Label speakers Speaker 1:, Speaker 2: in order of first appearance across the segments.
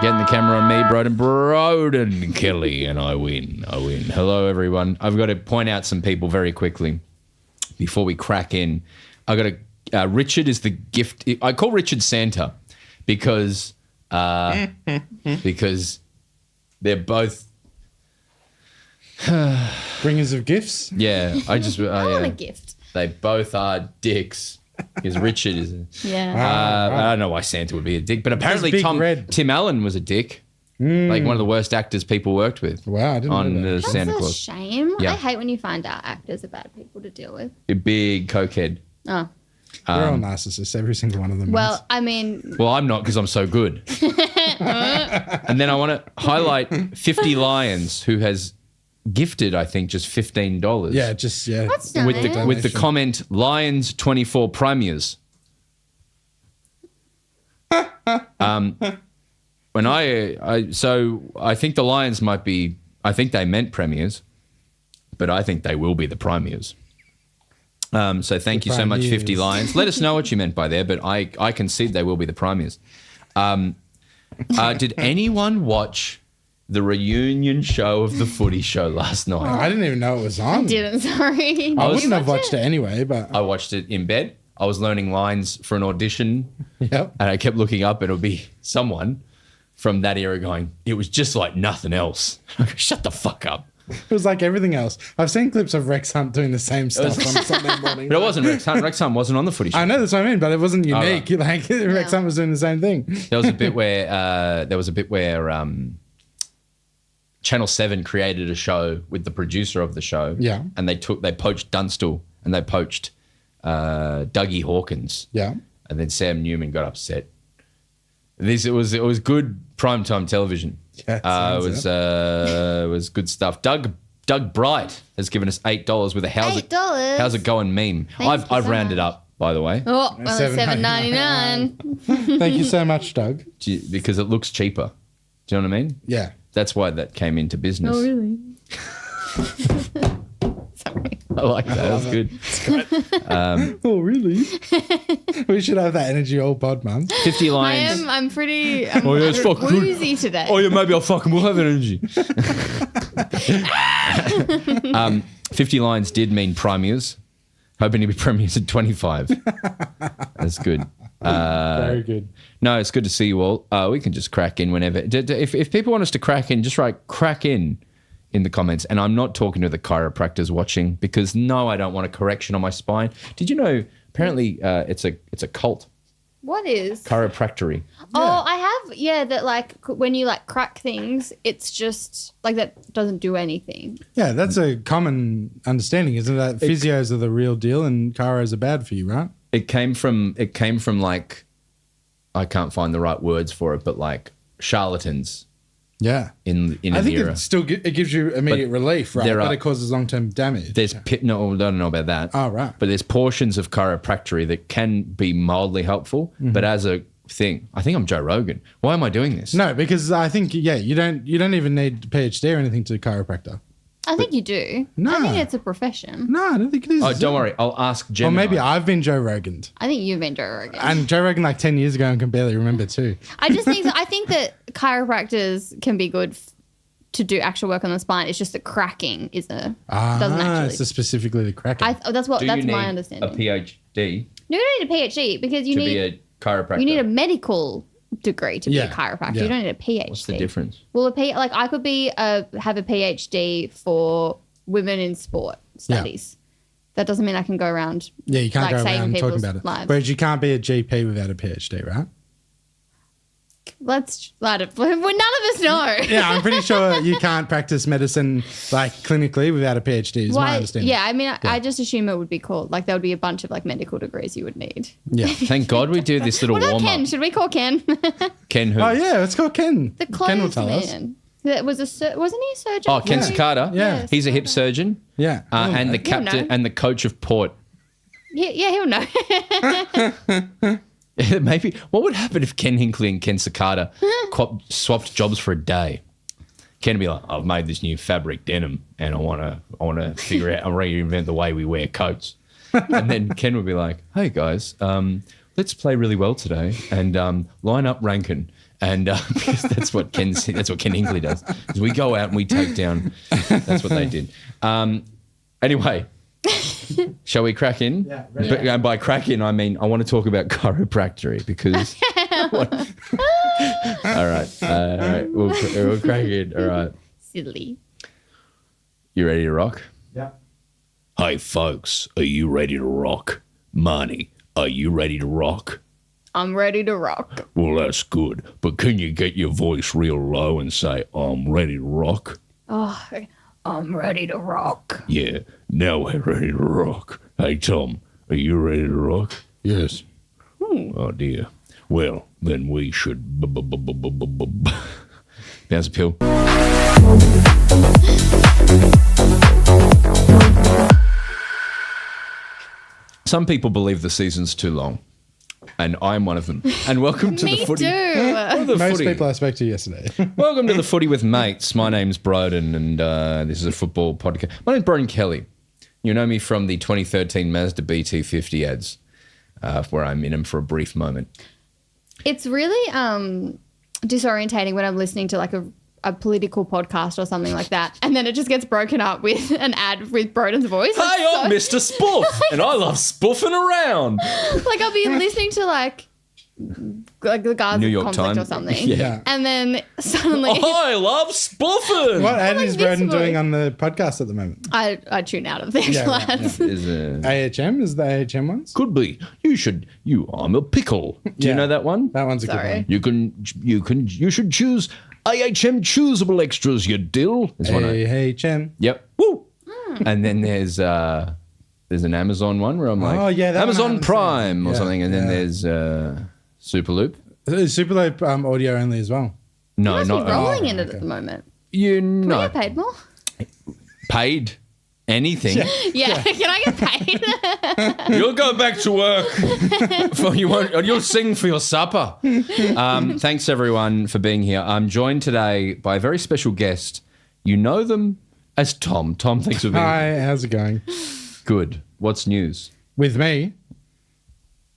Speaker 1: Getting the camera on me, Broden Kelly, and I win. Hello, everyone. I've got to point out some people very quickly before we crack in. I've got to... Richard is the gift... I call Richard Santa because they're both...
Speaker 2: Bringers of gifts?
Speaker 1: Yeah. I
Speaker 3: want a gift.
Speaker 1: They both are dicks. Because Richard is...
Speaker 3: Yeah.
Speaker 1: I don't know why Santa would be a dick, but apparently Tim Allen was a dick. Like one of the worst actors people worked with.
Speaker 2: Wow, I didn't know that.
Speaker 1: Santa Claus.
Speaker 3: That's a shame.
Speaker 1: Yeah.
Speaker 3: I hate when you find out actors are bad people to deal with.
Speaker 1: A big cokehead.
Speaker 3: Oh.
Speaker 2: They're all narcissists, every single one of them.
Speaker 3: Well, I mean...
Speaker 1: Well, I'm not because I'm so good. And then I want to highlight 50 Lions, who has gifted, I think, just $15.
Speaker 2: Yeah,
Speaker 3: That's nice.
Speaker 1: With the comment, Lions 24 premiers. When I think the Lions might be, I think they meant premiers, but I think they will be the premiers. So thank you so much, 50 Lions. Let us know what you meant by there, but I concede they will be the premiers. Did anyone watch the reunion show of the Footy show last night?
Speaker 2: I didn't even know it was on.
Speaker 3: I didn't, sorry.
Speaker 2: I wouldn't have watched it anyway, but...
Speaker 1: I watched it in bed. I was learning lines for an audition.
Speaker 2: Yep.
Speaker 1: And I kept looking up and it would be someone from that era going, it was just like nothing else. Shut the fuck up.
Speaker 2: It was like everything else. I've seen clips of Rex Hunt doing the same stuff on Sunday morning.
Speaker 1: But it wasn't Rex Hunt. Rex Hunt wasn't on the Footy show.
Speaker 2: I know, that's what I mean, but it wasn't unique.
Speaker 1: Oh,
Speaker 2: right. Like Rex Hunt was doing the same thing.
Speaker 1: There was a bit where Channel 7 created a show with the producer of the show.
Speaker 2: Yeah.
Speaker 1: And they poached Dunstall and they poached Dougie Hawkins.
Speaker 2: Yeah.
Speaker 1: And then Sam Newman got upset. It was good primetime television.
Speaker 2: Yeah,
Speaker 1: it was good stuff. Doug Bright has given us $8 with a how's it going meme. I've rounded up, by the way.
Speaker 3: Oh, well, $7.99.
Speaker 2: Thank you so much, Doug.
Speaker 1: Because it looks cheaper. Do you know what I mean?
Speaker 2: Yeah.
Speaker 1: That's why that came into business.
Speaker 3: Oh, really? Sorry.
Speaker 1: I like that. That was good.
Speaker 2: Oh, really? We should have that energy all pod, man.
Speaker 1: 50 Lions.
Speaker 3: I'm pretty
Speaker 1: it's fucking
Speaker 3: woozy today.
Speaker 1: Oh, yeah, maybe I'll fucking will have energy. 50 Lions did mean premiers. Hoping to be premiers at 25. That's good.
Speaker 2: Very good.
Speaker 1: No, it's good to see you all. We can just crack in whenever. If people want us to crack in, just write crack in the comments. And I'm not talking to the chiropractors watching because, no, I don't want a correction on my spine. Did you know, apparently it's a cult.
Speaker 3: What is?
Speaker 1: Chiropractory.
Speaker 3: Oh, I have, that like when you like crack things, it's just like that doesn't do anything.
Speaker 2: Yeah, that's a common understanding, isn't it? Physios are the real deal and chiros are bad for you, right?
Speaker 1: It came from like, I can't find the right words for it, but like charlatans.
Speaker 2: Yeah.
Speaker 1: In
Speaker 2: I think
Speaker 1: era.
Speaker 2: it gives you immediate relief, right? But it causes long-term damage.
Speaker 1: I don't know about that.
Speaker 2: Oh, right.
Speaker 1: But there's portions of chiropractic that can be mildly helpful, but as a thing, I think I'm Joe Rogan. Why am I doing this?
Speaker 2: No, because I think, you don't even need a PhD or anything to chiropractor.
Speaker 3: I think you do.
Speaker 2: No.
Speaker 3: I think it's a profession.
Speaker 2: No, I don't think it is.
Speaker 1: Oh, don't worry. I'll ask Gemini.
Speaker 2: Or maybe I've been Joe Rogan.
Speaker 3: I think you've been Joe Rogan.
Speaker 2: And Joe Rogan like 10 years ago and can barely remember too.
Speaker 3: I think that chiropractors can be good to do actual work on the spine. It's just that cracking doesn't actually.
Speaker 2: So specifically the cracking.
Speaker 3: That's my understanding.
Speaker 1: A PhD?
Speaker 3: No, you don't need a PhD because you need
Speaker 1: to be a chiropractor.
Speaker 3: You need a medical degree to be a chiropractor.
Speaker 2: Yeah.
Speaker 3: You don't need a PhD.
Speaker 1: What's the difference?
Speaker 3: Well, I could have a PhD for women in sport studies. That doesn't mean I can go around.
Speaker 2: Yeah, you can't go around talking about it.
Speaker 3: Lives.
Speaker 2: Whereas you can't be a GP without a PhD, right?
Speaker 3: None of us know.
Speaker 2: Yeah, I'm pretty sure you can't practice medicine like clinically without a PhD. Is my understanding.
Speaker 3: Yeah, I mean, I just assume it would be called like there would be a bunch of like medical degrees you would need.
Speaker 2: Yeah.
Speaker 1: Thank God we do this little warm
Speaker 3: Ken?
Speaker 1: up.
Speaker 3: Should we call Ken?
Speaker 1: Ken who?
Speaker 2: Oh yeah, let's call Ken.
Speaker 3: The clothes
Speaker 2: Ken will tell
Speaker 3: man. That was wasn't he a surgeon?
Speaker 1: Oh, Ken Sakata.
Speaker 2: Yeah.
Speaker 1: He's a hip surgeon.
Speaker 2: Yeah.
Speaker 1: And the captain and the coach of Port.
Speaker 3: Yeah, he'll know.
Speaker 1: Maybe. What would happen if Ken Hinckley and Ken Sakata swapped jobs for a day? Ken would be like, I've made this new fabric denim and I want to figure out, I'll reinvent the way we wear coats. And then Ken would be like, hey guys, let's play really well today and line up Rankin. And because that's what Ken Hinkley does. Is we go out and we take down. That's what they did. Anyway, shall we crack in?
Speaker 2: Yeah.
Speaker 1: And by crack in, I mean I want to talk about chiropractic because. All right. We'll crack in. All right.
Speaker 3: Silly.
Speaker 1: You ready to rock?
Speaker 2: Yeah.
Speaker 1: Hey, folks, are you ready to rock? Marnie, are you ready to rock?
Speaker 3: I'm ready to rock.
Speaker 1: Well, that's good. But can you get your voice real low and say, I'm ready to rock?
Speaker 3: Oh, I'm ready to rock.
Speaker 1: Yeah, now we're ready to rock. Hey, Tom, are you ready to rock?
Speaker 2: Yes.
Speaker 1: Oh, dear. Well, then we should bounce a pill. Some people believe the season's too long, and I'm one of them. And welcome to
Speaker 3: Me
Speaker 1: the Footy.
Speaker 3: too.
Speaker 1: The
Speaker 2: Most
Speaker 1: Footy.
Speaker 2: people I spoke to yesterday.
Speaker 1: Welcome to the Footy with Mates. My name's Broden, and this is a football podcast. My name's Broden Kelly. You know me from the 2013 Mazda BT50 ads, where I'm in them for a brief moment.
Speaker 3: It's really disorientating when I'm listening to like a political podcast or something like that, and then it just gets broken up with an ad with Broden's voice.
Speaker 1: Hey, I'm Mr. Spoof, and I love spoofing around.
Speaker 3: Like I'll be listening to like the Gaza
Speaker 1: New York
Speaker 3: conflict
Speaker 1: Times
Speaker 3: or something,
Speaker 2: Yeah.
Speaker 3: and then suddenly
Speaker 1: I love spoofing.
Speaker 2: What ad
Speaker 3: like
Speaker 2: is
Speaker 3: this
Speaker 2: Broden doing
Speaker 3: voice.
Speaker 2: on the podcast at the moment?
Speaker 3: I tune out of the actual
Speaker 2: right,
Speaker 3: ads.
Speaker 1: Is a...
Speaker 2: AHM is the AHM ones?
Speaker 1: Could be. I'm a pickle. Do you
Speaker 2: Yeah.
Speaker 1: know that one?
Speaker 2: That one's a
Speaker 3: Sorry.
Speaker 2: good one.
Speaker 1: You should choose AHM choosable extras, you dill. There's one.
Speaker 2: AHM.
Speaker 1: Yep. Woo. And then there's an Amazon one where I'm like,
Speaker 2: Oh, yeah, that one I
Speaker 1: Amazon
Speaker 2: haven't
Speaker 1: Prime
Speaker 2: seen.
Speaker 1: or
Speaker 2: Yeah,
Speaker 1: something. And then
Speaker 2: yeah.
Speaker 1: there's Superloop.
Speaker 2: Superloop audio only as well.
Speaker 1: No,
Speaker 3: Must
Speaker 1: not
Speaker 3: be rolling in it
Speaker 2: okay.
Speaker 3: at the moment.
Speaker 1: you
Speaker 3: Can
Speaker 1: know
Speaker 3: I get paid more?
Speaker 1: paid anything.
Speaker 3: Yeah. Can I get paid?
Speaker 1: You'll go back to work. You'll sing for your supper. Thanks, everyone, for being here. I'm joined today by a very special guest. You know them as Tom. Tom, thanks for being here.
Speaker 2: Hi, how's it going?
Speaker 1: Good. What's news?
Speaker 2: With me?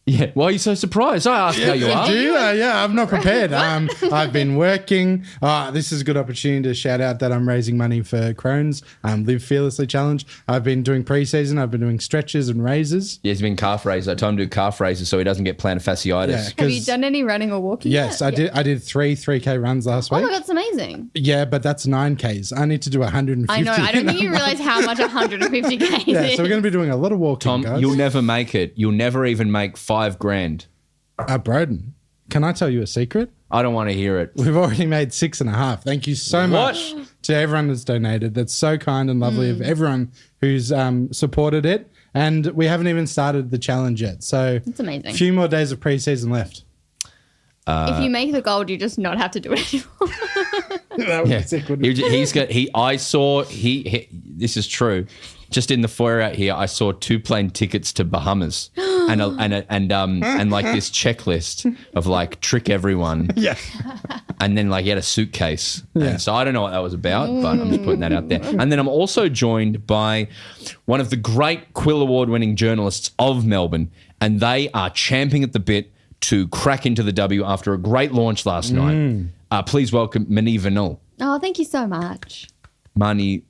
Speaker 1: Yeah. Why are you so surprised? I asked how you are.
Speaker 2: Do you? Yeah, I'm not prepared. I've been working. This is a good opportunity to shout out that I'm raising money for Crohn's Live Fearlessly Challenge. I've been doing pre-season. I've been doing stretches and raises.
Speaker 1: Yeah, he's been calf raises. I told him to do calf raises so he doesn't get plantar fasciitis.
Speaker 2: Yeah.
Speaker 3: Have you
Speaker 2: 'Cause-
Speaker 3: done any running or walking?
Speaker 2: Yes,
Speaker 3: yet?
Speaker 2: I did. I did 3K runs last
Speaker 3: Oh
Speaker 2: week.
Speaker 3: my god, it's amazing.
Speaker 2: Yeah, but that's 9Ks. I need to do 150.
Speaker 3: I know. I don't think you realize how much 150 Ks
Speaker 2: Yeah,
Speaker 3: is.
Speaker 2: so we're going to be doing a lot of walking,
Speaker 1: Tom,
Speaker 2: guys.
Speaker 1: you'll never make it. You'll never even make $5,000.
Speaker 2: Broden, can I tell you a secret?
Speaker 1: I don't want to hear it.
Speaker 2: We've already made 6.5. Thank you so much to everyone that's donated. That's so kind and lovely of everyone who's supported it. And we haven't even started the challenge yet. So
Speaker 3: It's amazing.
Speaker 2: a few more days of pre-season left.
Speaker 3: If you make the goal, do you just not have to do it anymore?
Speaker 2: That would
Speaker 1: Yeah.
Speaker 2: be sick, wouldn't it?
Speaker 1: I saw this is true. Just in the foyer out here, I saw 2 plane tickets to Bahamas and like this checklist of like trick everyone.
Speaker 2: Yeah.
Speaker 1: And then like he had a suitcase.
Speaker 2: Yeah.
Speaker 1: And so I don't know what that was about, but I'm just putting that out there. And then I'm also joined by one of the great Quill Award winning journalists of Melbourne, and they are champing at the bit to crack into the W after a great launch last night. Please welcome Mani Vanul.
Speaker 3: Oh, thank you so much.
Speaker 1: Mani,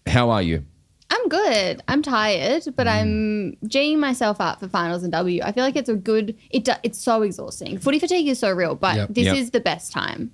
Speaker 1: how are you?
Speaker 3: I'm good. I'm tired, but I'm G'ing myself up for finals and W. I feel like it's a good. It's so exhausting. Footy fatigue is so real, but
Speaker 2: Yep.
Speaker 3: this
Speaker 1: Yep.
Speaker 3: is the best time.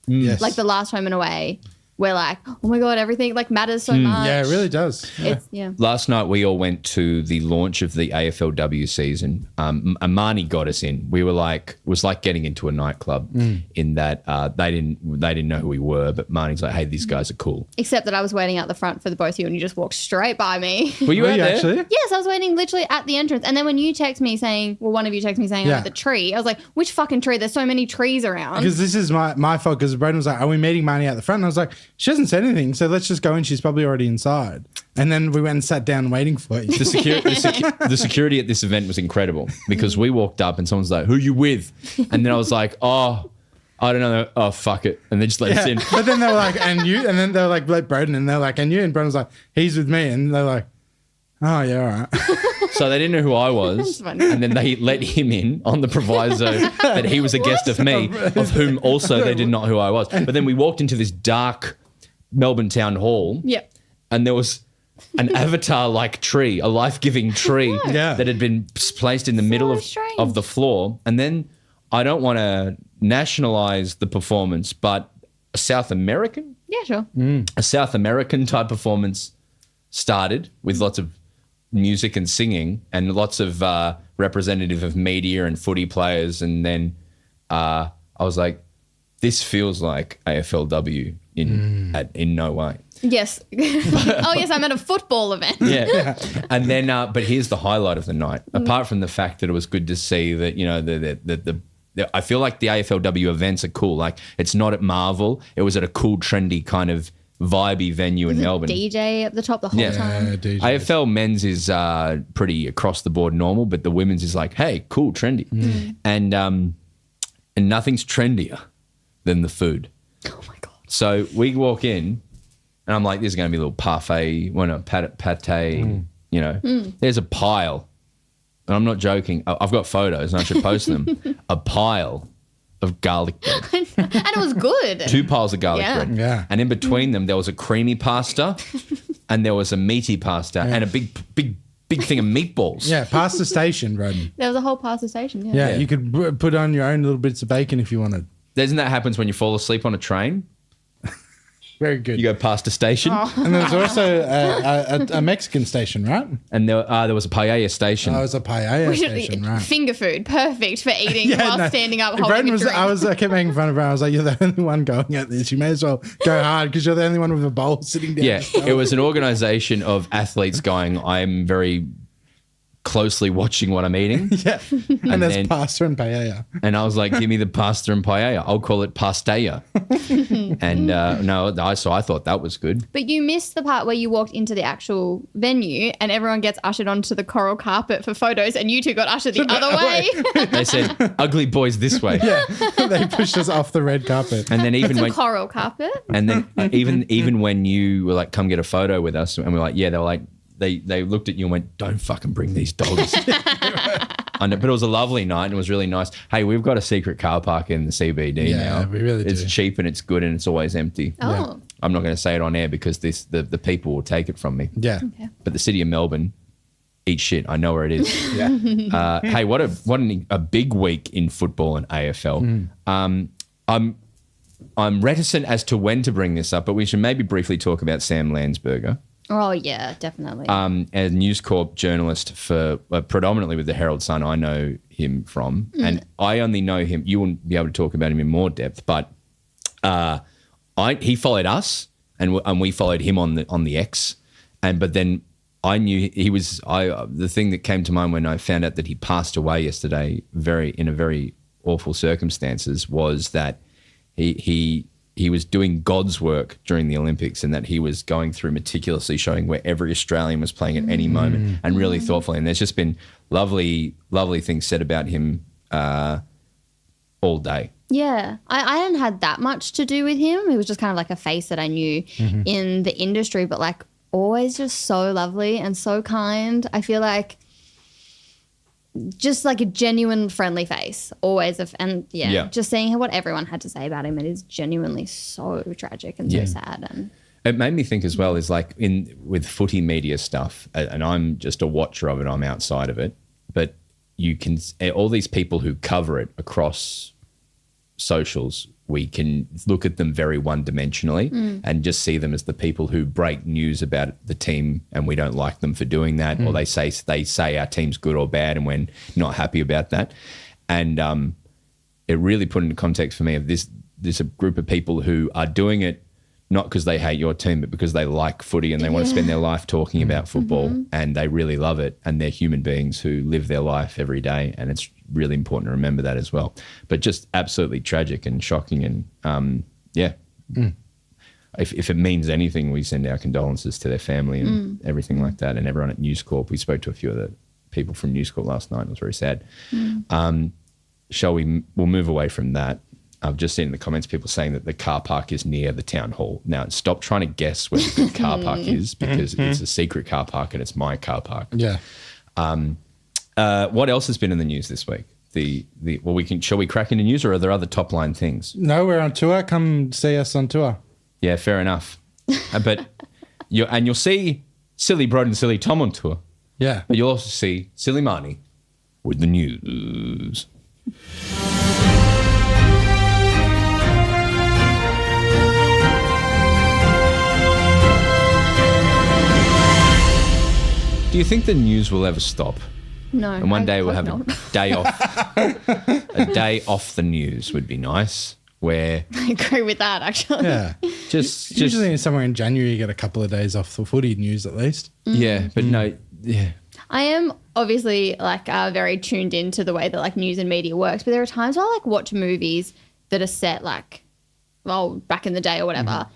Speaker 2: Yes.
Speaker 3: Like the last home and away, we're like, oh my god, everything like matters so much.
Speaker 2: Yeah, it really does.
Speaker 3: It's
Speaker 1: Last night we all went to the launch of the AFLW season. Amani got us in. We were like, it was like getting into a nightclub in that they didn't know who we were, but Marnie's like, hey, these guys are cool.
Speaker 3: Except that I was waiting out the front for the both of you, and you just walked straight by me.
Speaker 1: Were you
Speaker 2: Were
Speaker 1: out
Speaker 2: you
Speaker 1: there?
Speaker 2: actually?
Speaker 3: Yes, I was waiting literally at the entrance. And then when you text me saying, well, one of you texted me saying, I'm
Speaker 2: Yeah.
Speaker 3: at the tree, I was like, which fucking tree? There's so many trees around.
Speaker 2: Because this is my fault. Because Broden was like, "Are we meeting Marnie out the front?" And I was like, "She hasn't said anything, so let's just go in. She's probably already inside." And then we went and sat down waiting for you.
Speaker 1: The security at this event was incredible because we walked up and someone's like, who you with? And then I was like, oh, I don't know. Oh, fuck it. And they just let us in.
Speaker 2: But then they were like, "And you?" And then they were like, Broden, and they're like, "And you?" And Broden was like, "He's with me." And they're like, "Oh yeah, all right."
Speaker 1: So they didn't know who I was.
Speaker 3: That's funny.
Speaker 1: And then they let him in on the proviso that he was a guest of me, of whom also they did not know who I was. But then we walked into this dark Melbourne town hall.
Speaker 3: Yep.
Speaker 1: And there was an avatar-like tree, a life-giving tree
Speaker 2: Yeah.
Speaker 1: that had been placed in the middle
Speaker 3: strange.
Speaker 1: of the floor. And then I don't want to nationalize the performance, but a South American type performance started with lots of music and singing and lots of representative of media and footy players. And then I was like, this feels like AFLW in no way.
Speaker 3: Yes. Oh, yes, I'm at a football event.
Speaker 1: Yeah. And then, but here's the highlight of the night. Apart from the fact that it was good to see that, you know, I feel like the AFLW events are cool. Like, it's not at Marvel. It was at a cool, trendy kind of vibey venue in Melbourne.
Speaker 3: DJ at the top the whole time.
Speaker 2: DJ.
Speaker 1: AFL men's is pretty across the board normal, but the women's is like, hey, cool, trendy. And nothing's trendier than the food.
Speaker 3: Oh, my God.
Speaker 1: So we walk in, and I'm like, there's going to be a little parfait, pate, you know. There's a pile, and I'm not joking. I've got photos, and I should post them. A pile of garlic bread.
Speaker 3: And it was good.
Speaker 1: 2 piles of garlic bread.
Speaker 2: Yeah.
Speaker 1: And in between them, there was a creamy pasta, and there was a meaty pasta, and a big thing of meatballs.
Speaker 2: Yeah, pasta station, Broden.
Speaker 3: There was a whole pasta station,
Speaker 2: Yeah, you could put on your own little bits of bacon if you wanted.
Speaker 1: Isn't that happens when you fall asleep on a train?
Speaker 2: Very good.
Speaker 1: You go past a station,
Speaker 2: And there's also a Mexican station, right?
Speaker 1: and there was a paella station.
Speaker 2: Oh, it was a paella station, right?
Speaker 3: Finger food, perfect for eating while standing up holding
Speaker 2: Broden
Speaker 3: a drink.
Speaker 2: I kept making fun of her. I was like, you're the only one going at this. You may as well go hard because you're the only one with a bowl sitting down.
Speaker 1: Yeah, it was an organisation of athletes going, I'm very closely watching what I'm eating.
Speaker 2: Yeah. And there's
Speaker 1: then-
Speaker 2: pasta and paella.
Speaker 1: And I was like, give me the pasta and paella. I'll call it pastella. And so I thought that was good.
Speaker 3: But you missed the part where you walked into the actual venue and everyone gets ushered onto the coral carpet for photos and you two got ushered the other way.
Speaker 1: They said, ugly boys this way.
Speaker 2: Yeah. They pushed us off the red carpet.
Speaker 1: And then even
Speaker 3: It's a
Speaker 1: when
Speaker 3: coral carpet.
Speaker 1: and then even when you were like, come get a photo with us, and we're like, yeah, they were like, they looked at you and went, don't fucking bring these dogs. I know, but it was a lovely night and it was really nice. Hey, we've got a secret car park in the CBD now.
Speaker 2: Yeah, we really
Speaker 1: It's
Speaker 2: do.
Speaker 1: cheap and it's good and it's always empty.
Speaker 3: Oh.
Speaker 1: I'm not going to say it on air because the people will take it from me.
Speaker 2: Yeah.
Speaker 1: But the city of Melbourne, eat shit. I know where it is.
Speaker 2: Yeah.
Speaker 1: Hey, what a big week in football and AFL. I'm reticent as to when to bring this up, but we should maybe briefly talk about Sam Landsberger.
Speaker 3: Oh, yeah, definitely.
Speaker 1: A News Corp journalist for predominantly with the Herald Sun, I know him from, and I only know him. You wouldn't be able to talk about him in more depth, but he followed us, and we followed him on the X, but then I knew he was. The thing that came to mind when I found out that he passed away yesterday, in a very awful circumstances, was that he was doing God's work during the Olympics and that he was going through meticulously showing where every Australian was playing at any moment and really thoughtfully. And there's just been lovely, lovely things said about him all day.
Speaker 3: Yeah, I hadn't had that much to do with him. He was just kind of like a face that I knew in the industry, but like always just so lovely and so kind. I feel like just like a genuine friendly face, always. Just seeing what everyone had to say about him, it is genuinely so tragic and so sad. And
Speaker 1: it made me think as well is like with footy media stuff, and I'm just a watcher of it, I'm outside of it, but you can, all these people who cover it across socials, we can look at them very one-dimensionally and just see them as the people who break news about the team and we don't like them for doing that, or they say our team's good or bad and we're not happy about that. And it really put into context for me of this a group of people who are doing it not because they hate your team, but because they like footy and they want to spend their life talking about football and they really love it, and they're human beings who live their life every day, and it's really important to remember that as well. But just absolutely tragic and shocking, and if it means anything, we send our condolences to their family and everything like that, and everyone at News Corp. We spoke to a few of the people from News Corp last night. It was very sad. We'll move away from that. I've just seen in the comments people saying that the car park is near the town hall. Now, stop trying to guess where the car park is, because it's a secret car park and it's my car park.
Speaker 2: Yeah.
Speaker 1: What else has been in the news this week? Shall we crack into news, or are there other top line things?
Speaker 2: No, we're on tour. Come see us on tour.
Speaker 1: Yeah, fair enough. But you'll see Silly Broden, Silly Tom on tour.
Speaker 2: Yeah.
Speaker 1: But you'll also see Silly Marnie with the news. Do you think the news will ever stop?
Speaker 3: No.
Speaker 1: And one day we'll
Speaker 3: hope
Speaker 1: have
Speaker 3: not.
Speaker 1: a day off. A day off the news would be nice. Where
Speaker 3: I agree with that, actually.
Speaker 2: Yeah.
Speaker 1: just
Speaker 2: Usually somewhere in January you get a couple of days off the footy news at least.
Speaker 1: yeah, but no, yeah.
Speaker 3: I am obviously like very tuned into the way that like news and media works, but there are times where I like watch movies that are set like, well, back in the day or whatever,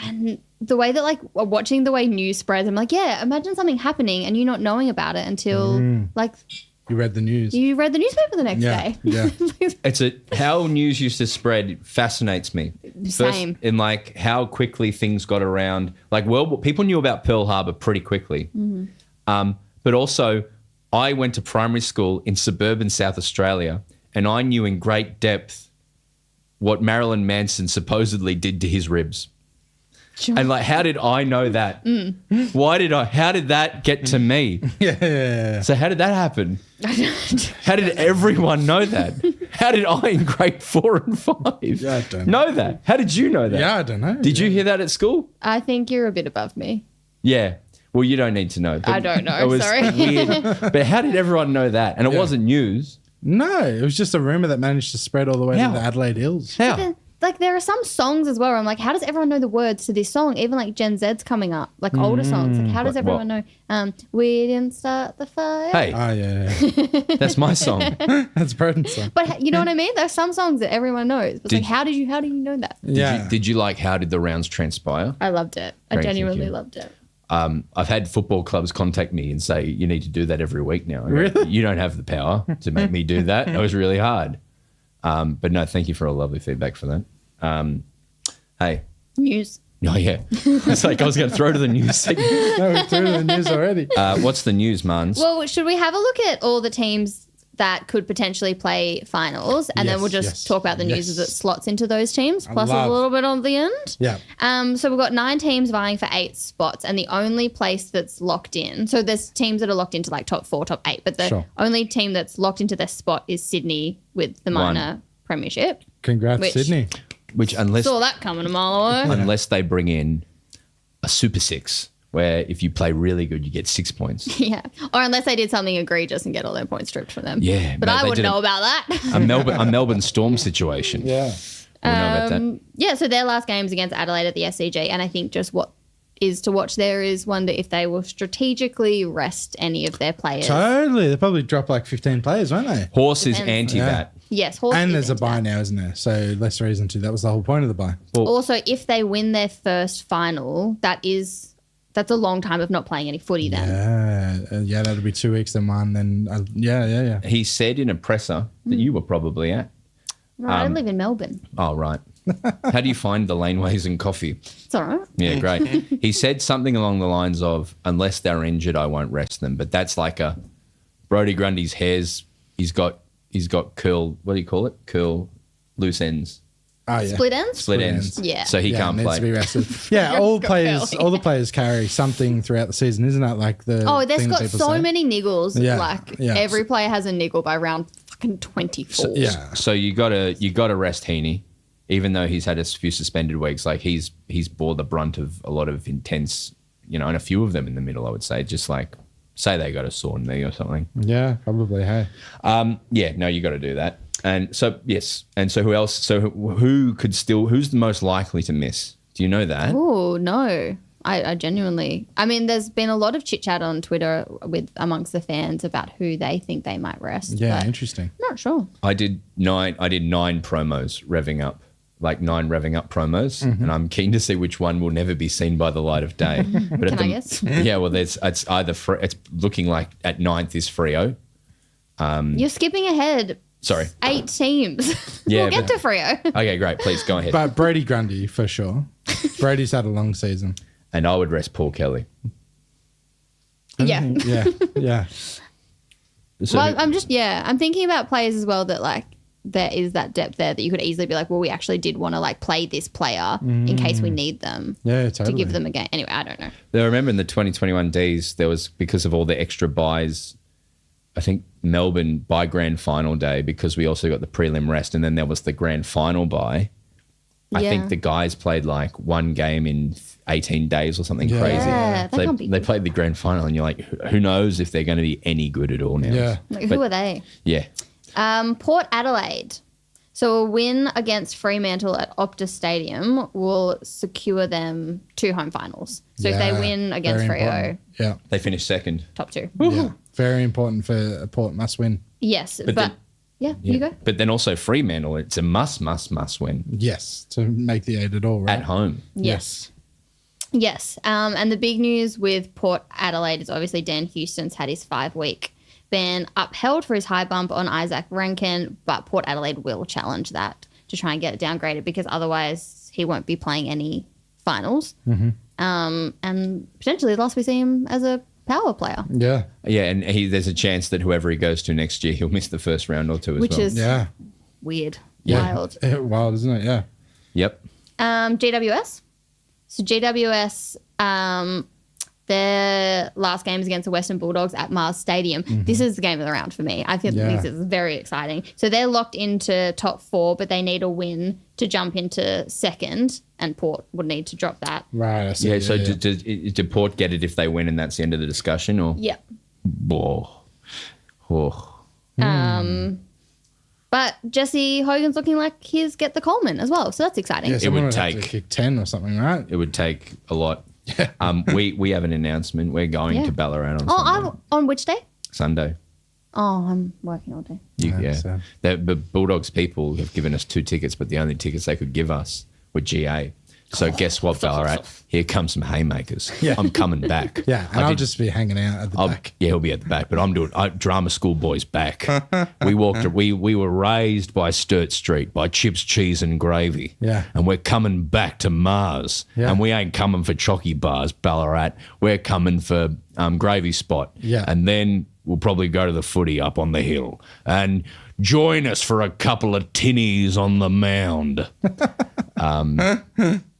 Speaker 3: and the way that like watching the way news spreads, I'm like, yeah, imagine something happening and you not knowing about it until like
Speaker 2: You read the news.
Speaker 3: you read the newspaper the next
Speaker 2: Yeah,
Speaker 3: day.
Speaker 2: yeah.
Speaker 1: It's how news used to spread fascinates me.
Speaker 3: Same.
Speaker 1: In like how quickly things got around. Like people knew about Pearl Harbor pretty quickly. But also I went to primary school in suburban South Australia and I knew in great depth what Marilyn Manson supposedly did to his ribs.
Speaker 3: Sure.
Speaker 1: And like, how did I know that? How did that get to me?
Speaker 2: Yeah.
Speaker 1: So how did that happen? How did everyone know that? How did I in grade 4 and 5
Speaker 2: Yeah, I don't
Speaker 1: know that? How did you know that?
Speaker 2: Yeah, I don't know.
Speaker 1: Did you hear that at school?
Speaker 3: I think you're a bit above me.
Speaker 1: Yeah. Well, you don't need to know. But
Speaker 3: I don't know,
Speaker 1: it was
Speaker 3: sorry.
Speaker 1: weird. But how did everyone know that? And it wasn't news.
Speaker 2: No, it was just a rumor that managed to spread all the way
Speaker 1: How?
Speaker 2: to the Adelaide Hills.
Speaker 1: How?
Speaker 3: Then, like there are some songs as well where I'm like, how does everyone know the words to this song? Even like Gen Z's coming up, like older songs. Like how does
Speaker 1: What-
Speaker 3: everyone know? We didn't start the fire.
Speaker 1: Hey,
Speaker 2: Oh, yeah.
Speaker 1: that's my song.
Speaker 2: That's Broden's song.
Speaker 3: But you know what I mean? There's some songs that everyone knows. But it's like, how do you know that?
Speaker 2: Yeah.
Speaker 1: Did you like how did the rounds transpire?
Speaker 3: I loved it. I
Speaker 1: Great, thank
Speaker 3: genuinely
Speaker 1: you.
Speaker 3: loved it.
Speaker 1: I've had football clubs contact me and say, you need to do that every week now. I go,
Speaker 2: Really?
Speaker 1: You don't have the power to make me do that. It was really hard. But no, thank you for all lovely feedback for that. Hey.
Speaker 3: News.
Speaker 1: Oh, yeah. It's like I was going to throw to the news segment.
Speaker 2: No, we're through the news already.
Speaker 1: What's the news, Marns?
Speaker 3: Well, should we have a look at all the teams that could potentially play finals, and then
Speaker 2: Yes,
Speaker 3: we'll just
Speaker 2: yes,
Speaker 3: talk about the news
Speaker 2: yes.
Speaker 3: as it slots into those teams, plus a
Speaker 2: love-
Speaker 3: little bit on the end.
Speaker 2: Yeah.
Speaker 3: So we've got 9 teams vying for 8 spots, and the only place that's locked in. So there's teams that are locked into like top 4, top 8, but the
Speaker 2: Sure.
Speaker 3: only team that's locked into their spot is Sydney with the minor premiership.
Speaker 2: Congrats,
Speaker 3: Which-
Speaker 2: Sydney.
Speaker 1: Which unless
Speaker 3: Saw that coming a mile away.
Speaker 1: unless they bring in a Super Six, where if you play really good, you get 6 points.
Speaker 3: Yeah, or unless they did something egregious and get all their points stripped from them.
Speaker 1: Yeah,
Speaker 3: but
Speaker 1: they
Speaker 3: I wouldn't
Speaker 1: did
Speaker 3: know about that.
Speaker 1: A Melbourne Storm situation.
Speaker 2: Yeah.
Speaker 1: We'll know about that.
Speaker 3: Yeah, so their last game's against Adelaide at the SCG, and I think just what is to watch there is wonder if they will strategically rest any of their players.
Speaker 2: Totally. They probably dropped like 15 players, won't they?
Speaker 1: Horse is
Speaker 3: Depends.
Speaker 1: anti that.
Speaker 3: Yes, Horse
Speaker 2: And
Speaker 3: is
Speaker 2: there's a
Speaker 3: into
Speaker 2: bye
Speaker 3: that.
Speaker 2: now, isn't there? So less reason to. That was the whole point of the bye.
Speaker 3: Also, if they win their first final, that's a long time of not playing any footy then.
Speaker 2: Yeah, that'll be 2 weeks, then one, then yeah.
Speaker 1: He said in a presser that you were probably at.
Speaker 3: No, I live in Melbourne.
Speaker 1: Oh, right. How do you find the laneways and coffee?
Speaker 3: It's all right.
Speaker 1: Yeah, great. He said something along the lines of, unless they're injured, I won't rest them. But that's like a Brodie Grundy's hairs. He's got curl, what do you call it? Curl loose ends.
Speaker 2: Oh, yeah.
Speaker 3: Split ends?
Speaker 1: Split ends.
Speaker 3: Yeah.
Speaker 1: So he can't
Speaker 2: needs to be
Speaker 1: play.
Speaker 2: rested. Yeah,
Speaker 3: You've
Speaker 2: all
Speaker 3: got
Speaker 2: players,
Speaker 3: curly.
Speaker 2: all the players carry something throughout the season, isn't it? Like the
Speaker 3: Oh, there's
Speaker 2: thing that
Speaker 3: got
Speaker 2: people
Speaker 3: so
Speaker 2: say?
Speaker 3: many niggles.
Speaker 2: Yeah,
Speaker 3: Like
Speaker 2: yeah.
Speaker 3: every player has a niggle by round fucking 24.
Speaker 2: Yeah,
Speaker 1: So you gotta rest Heaney, even though he's had a few suspended weeks. Like he's bore the brunt of a lot of intense, and a few of them in the middle. I would say, just like say they got a sore knee or something.
Speaker 2: yeah, probably. Hey,
Speaker 1: Yeah, no, you got to do that. And so yes, and so who else? So who's the most likely to miss? Do you know that?
Speaker 3: Oh, no. I genuinely, there's been a lot of chit chat on Twitter amongst the fans about who they think they might rest.
Speaker 2: yeah,
Speaker 3: but
Speaker 2: interesting.
Speaker 3: I'm not sure.
Speaker 1: I did 9 promos revving up. Like 9 revving up promos, and I'm keen to see which one will never be seen by the light of day. But
Speaker 3: Can I guess?
Speaker 1: Yeah, well, it's either it's looking like at 9th is Freo.
Speaker 3: You're skipping ahead.
Speaker 1: Sorry.
Speaker 3: 8 teams.
Speaker 1: Yeah,
Speaker 3: we'll get
Speaker 1: but-
Speaker 3: to Freo.
Speaker 1: Okay, great. Please go ahead.
Speaker 2: But Brody Grundy for sure. Brody's had a long season.
Speaker 1: And I would rest Paul Kelly.
Speaker 3: Yeah.
Speaker 2: Yeah, yeah.
Speaker 1: So
Speaker 3: Well, I'm thinking about players as well that like there is that depth there that you could easily be like, well, we actually did want to like play this player in case we need them
Speaker 2: totally.
Speaker 3: to give them a game. Anyway, I don't know.
Speaker 1: I remember in the 2021 Ds, there was, because of all the extra buys, I think Melbourne by grand final day, because we also got the prelim rest, and then there was the grand final bye. I
Speaker 3: Yeah.
Speaker 1: think the guys played like one game in 18 days or something
Speaker 2: Yeah.
Speaker 1: crazy.
Speaker 3: Yeah, that
Speaker 1: So
Speaker 3: can't be
Speaker 1: they
Speaker 3: good.
Speaker 1: played the grand final, and you're like, who knows if they're going to be any good at all now?
Speaker 2: Yeah.
Speaker 3: Like,
Speaker 1: But-
Speaker 3: who are they?
Speaker 1: Yeah.
Speaker 3: Port Adelaide. So a win against Fremantle at Optus Stadium will secure them 2 home finals. So if they
Speaker 2: Yeah,
Speaker 3: win against
Speaker 2: very
Speaker 3: Freo,
Speaker 2: important. Yeah.
Speaker 1: They finished second.
Speaker 3: top 2.
Speaker 2: Yeah. Very important for a Port must win.
Speaker 3: Yes,
Speaker 1: But
Speaker 3: but,
Speaker 1: then-
Speaker 3: yeah, you go.
Speaker 1: But then also Fremantle, it's a must win
Speaker 2: Yes. To make the 8 at all, right?
Speaker 1: at home.
Speaker 3: Yes. Yes. And the big news with Port Adelaide is obviously Dan Houston's had his 5-week ban upheld for his high bump on Isaac Rankin, but Port Adelaide will challenge that to try and get it downgraded because otherwise he won't be playing any finals.
Speaker 2: Mm-hmm.
Speaker 3: And potentially the last we see him as a power player,
Speaker 2: Yeah.
Speaker 1: Yeah, and there's a chance that whoever he goes to next year, he'll miss the first round or two as
Speaker 3: which
Speaker 1: well.
Speaker 3: is
Speaker 2: Yeah.
Speaker 3: weird,
Speaker 2: Yeah.
Speaker 3: wild.
Speaker 2: Wild, isn't it? Yeah.
Speaker 1: Yep.
Speaker 3: GWS. So GWS, their last game is against the Western Bulldogs at Mars Stadium. This is the game of the round for me. I think
Speaker 2: Yeah.
Speaker 3: this is very exciting. So they're locked into top 4, but they need a win to jump into second, and Port would need to drop that.
Speaker 2: Right. I see.
Speaker 1: Yeah, so did Port get it if they win and that's the end of the discussion? Or
Speaker 3: Yeah.
Speaker 1: Whoa. Oh.
Speaker 3: But Jesse Hogan's looking like he's get the Coleman as well. So that's exciting.
Speaker 2: Yeah, someone
Speaker 1: would
Speaker 2: would have to
Speaker 1: take-
Speaker 2: kick 10 or something, right?
Speaker 1: It would take a lot. We have an announcement. We're going
Speaker 3: Yeah.
Speaker 1: to Ballarat on
Speaker 3: Oh,
Speaker 1: Sunday.
Speaker 3: on which day?
Speaker 1: Sunday.
Speaker 3: Oh, I'm working all day.
Speaker 1: Yeah.
Speaker 2: so-
Speaker 1: The Bulldogs people have given us 2 tickets, but the only tickets they could give us were GA. So guess what, Ballarat? Here comes some haymakers.
Speaker 2: Yeah.
Speaker 1: I'm coming back.
Speaker 2: Yeah. And
Speaker 1: I
Speaker 2: I'll
Speaker 1: did-
Speaker 2: just be hanging out at the back.
Speaker 1: Yeah, he'll be at the back, but I'm doing drama school boys back. We were raised by Sturt Street, by chips, cheese, and gravy.
Speaker 2: Yeah.
Speaker 1: And we're coming back to Mars.
Speaker 2: Yeah.
Speaker 1: And we ain't coming for chocky bars, Ballarat. We're coming for Gravy Spot.
Speaker 2: Yeah.
Speaker 1: And then we'll probably go to the footy up on the hill. And join us for a couple of tinnies on the mound.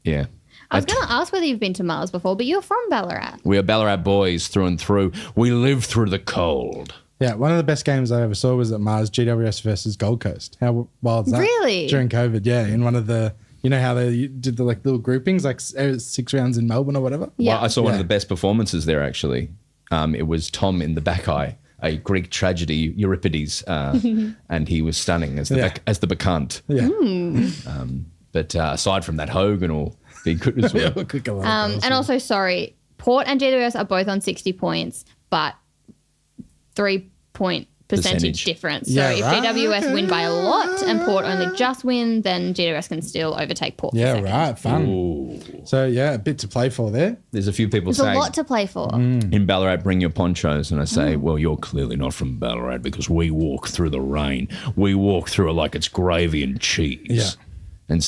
Speaker 1: Yeah.
Speaker 3: I was going to ask whether you've been to Mars before, but you're from Ballarat.
Speaker 1: We are Ballarat boys through and through. We live through the cold.
Speaker 2: Yeah, one of the best games I ever saw was at Mars, GWS versus Gold Coast. How wild is that?
Speaker 3: Really?
Speaker 2: During COVID, yeah. In one of the, you know how they did the like little groupings, like 6 rounds in Melbourne or whatever?
Speaker 3: Yeah.
Speaker 1: Well, I saw one of
Speaker 2: Yeah.
Speaker 1: the best performances there, actually. It was Tom in the back eye, a Greek tragedy, Euripides, and he was stunning as the
Speaker 2: Yeah.
Speaker 1: as the Bacchant.
Speaker 2: Yeah.
Speaker 1: But aside from that, Hogan will be good as well.
Speaker 2: We'll cook a lot of goals.
Speaker 3: And also, sorry, Port and GWS are both on 60 points, but 3-point percentage
Speaker 1: Percentage.
Speaker 3: difference. So
Speaker 2: Yeah,
Speaker 3: if
Speaker 2: right.
Speaker 3: GWS win by a lot and Port only just win, then GWS can still overtake Port. for
Speaker 2: Yeah,
Speaker 3: second.
Speaker 2: right. Fun.
Speaker 1: Ooh.
Speaker 2: So, yeah, a bit to play for there.
Speaker 1: There's a few people
Speaker 3: There's a
Speaker 1: saying
Speaker 3: lot to play for.
Speaker 1: in Ballarat, bring your ponchos. And I say, well, you're clearly not from Ballarat because we walk through the rain. We walk through it like it's gravy and cheese.
Speaker 2: Yeah.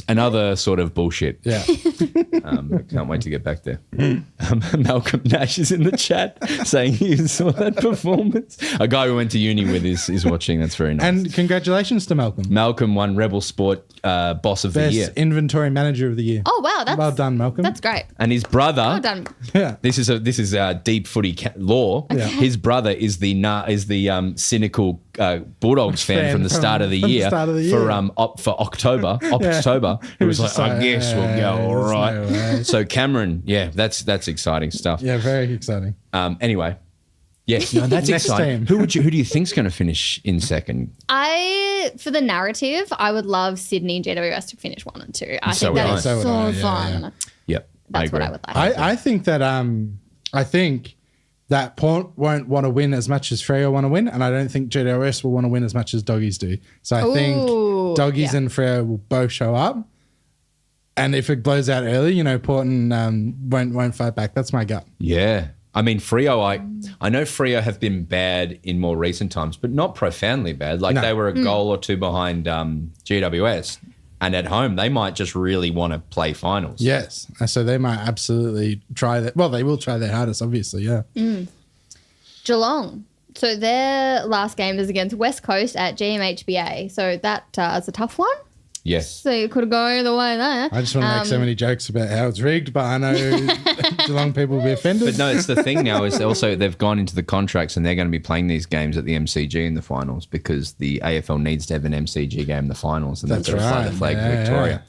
Speaker 1: And other sort of bullshit.
Speaker 2: Yeah.
Speaker 1: Can't wait to get back there. Malcolm Nash is in the chat saying he saw that performance. A guy we went to uni with is watching. That's very nice.
Speaker 2: And congratulations to Malcolm.
Speaker 1: Malcolm won Rebel Sport Boss of the
Speaker 2: Best
Speaker 1: Year.
Speaker 2: inventory manager of the year.
Speaker 3: Oh, wow. That's,
Speaker 2: Well done, Malcolm.
Speaker 3: That's great.
Speaker 1: And his brother,
Speaker 3: Well done.
Speaker 2: Yeah.
Speaker 1: this is deep footy law.
Speaker 2: Yeah.
Speaker 1: His brother is the cynical Bulldogs fan from the start of the
Speaker 2: from the
Speaker 1: year
Speaker 2: start of the
Speaker 1: for
Speaker 2: year.
Speaker 1: for October. October. It was like,
Speaker 2: just
Speaker 1: I
Speaker 2: like,
Speaker 1: guess we'll go all
Speaker 2: there's
Speaker 1: right.
Speaker 2: no way.
Speaker 1: So Cameron, yeah, that's exciting stuff.
Speaker 2: Yeah, very exciting.
Speaker 1: Anyway, yes, no, that's
Speaker 2: Next
Speaker 1: exciting.
Speaker 2: team.
Speaker 1: Who do you think's going to finish in second?
Speaker 3: For the narrative, I would love Sydney and GWS to finish 1 and 2. I
Speaker 1: So
Speaker 3: think that
Speaker 1: would
Speaker 3: is
Speaker 2: I. So
Speaker 3: so,
Speaker 2: would I, yeah,
Speaker 3: fun.
Speaker 2: yeah.
Speaker 1: Yep,
Speaker 3: That's what
Speaker 1: agree.
Speaker 3: I would like.
Speaker 2: I think that Port won't want to win as much as Freo want to win, and I don't think GWS will want to win as much as Doggies do. So I
Speaker 3: Ooh,
Speaker 2: think Doggies
Speaker 3: yeah.
Speaker 2: and Freo will both show up, and if it blows out early, Port and won't fight back. That's my gut.
Speaker 1: Yeah. I mean, Freo, I know Freo have been bad in more recent times, but not profoundly bad. Like
Speaker 2: No.
Speaker 1: they were a goal or two behind GWS. And at home, they might just really want to play finals.
Speaker 2: Yes, so they might absolutely try that. Well, they will try their hardest, obviously. Yeah,
Speaker 3: Geelong. So their last game is against West Coast at GMHBA. So that is a tough one.
Speaker 1: Yes.
Speaker 3: So you could go either way there.
Speaker 2: I just want to make so many jokes about how it's rigged, but I know Geelong people will be offended.
Speaker 1: But no, it's the thing now is also they've gone into the contracts and they're going to be playing these games at the MCG in the finals because the AFL needs to have an MCG game in the finals and
Speaker 2: That's
Speaker 1: they've got to fly
Speaker 2: right.
Speaker 1: the flag for Victoria.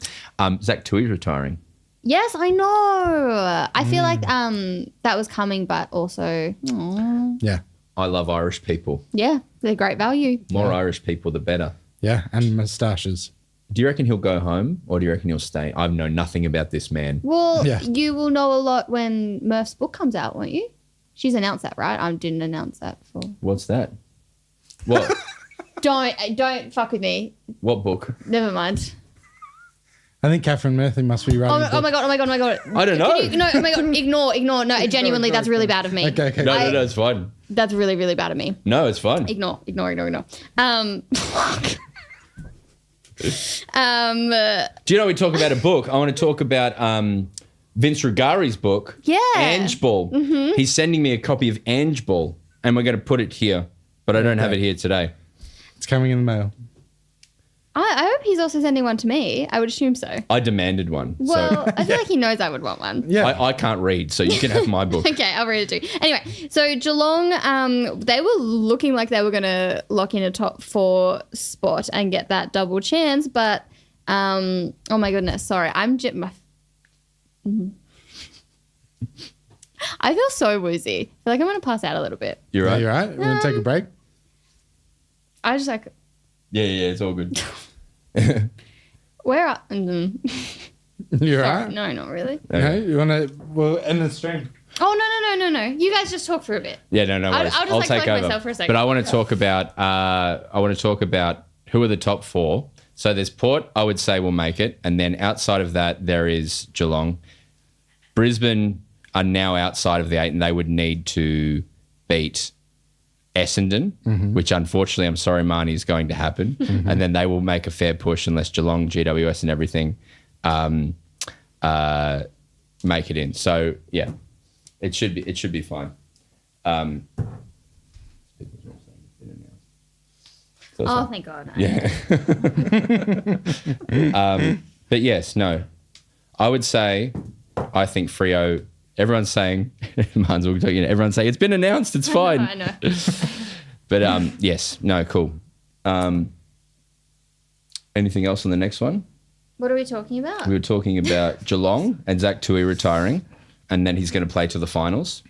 Speaker 1: Zach Tui's retiring.
Speaker 3: Yes, I know. I feel like that was coming, but also,
Speaker 2: Yeah.
Speaker 1: I love Irish people.
Speaker 3: yeah, they're great value.
Speaker 1: More Irish people, the better.
Speaker 2: Yeah, and moustaches.
Speaker 1: Do you reckon he'll go home or do you reckon he'll stay? I know nothing about this man.
Speaker 3: Well,
Speaker 2: Yeah.
Speaker 3: you will know a lot when Murph's book comes out, won't you? She's announced that, right? I didn't announce that before.
Speaker 1: What's that? What?
Speaker 3: Don't fuck with me.
Speaker 1: What book?
Speaker 3: Never mind.
Speaker 2: I think Catherine Murphy must be writing.
Speaker 3: Oh my god!
Speaker 1: I don't know.
Speaker 3: Oh my god! Ignore. No, genuinely, that's really bad of me.
Speaker 2: Okay.
Speaker 1: No, it's fine.
Speaker 3: That's really, really bad of me.
Speaker 1: No, it's fine.
Speaker 3: Ignore.
Speaker 1: Do you know we talk about a book? I want to talk about Vince Rugari's book.
Speaker 3: Yeah.
Speaker 1: Ange Ball. Mm-hmm. He's sending me a copy of Ange Ball and we're going to put it here, but I don't have it here today.
Speaker 2: It's coming in the mail.
Speaker 3: I hope he's also sending one to me. I would assume so.
Speaker 1: I demanded one.
Speaker 3: Well,
Speaker 1: so
Speaker 3: I feel like he knows I would want one.
Speaker 2: Yeah.
Speaker 1: I can't read, so you can have my book.
Speaker 3: Okay, I'll read it too. Anyway, so Geelong, they were looking like they were going to lock in a top 4 spot and get that double chance, but oh my goodness, sorry, I feel so woozy. I feel like I'm going to pass out a little bit.
Speaker 1: You're right.
Speaker 2: Are you all right? You want to take a break?
Speaker 3: I just like,
Speaker 1: Yeah, it's all good.
Speaker 3: where are?
Speaker 2: You're all right?
Speaker 3: No, not really.
Speaker 2: No, you want to? Well, end the stream.
Speaker 3: Oh no! You guys just talk for a bit.
Speaker 1: Yeah, no worries.
Speaker 3: I'll just
Speaker 1: take
Speaker 3: collect
Speaker 1: over.
Speaker 3: myself for a second.
Speaker 1: But I want to talk about who are the top 4. So there's Port, I would say will make it, and then outside of that there is Geelong. Brisbane are now outside of the 8 and they would need to beat Essendon, which unfortunately, I'm sorry, Marnie, is going to happen. And then they will make a fair push unless Geelong, GWS and everything make it in. So, yeah, it should be fine.
Speaker 3: Oh, thank God.
Speaker 1: Yeah. But yes, no. I would say, I think Freo, everyone's saying, Marns will talk, everyone's saying, it's been announced, it's fine.
Speaker 3: I know.
Speaker 1: But yes, no, cool. Anything else on the next one?
Speaker 3: What are we talking about?
Speaker 1: We were talking about Geelong and Zach Tui retiring, and then he's going to play to the finals.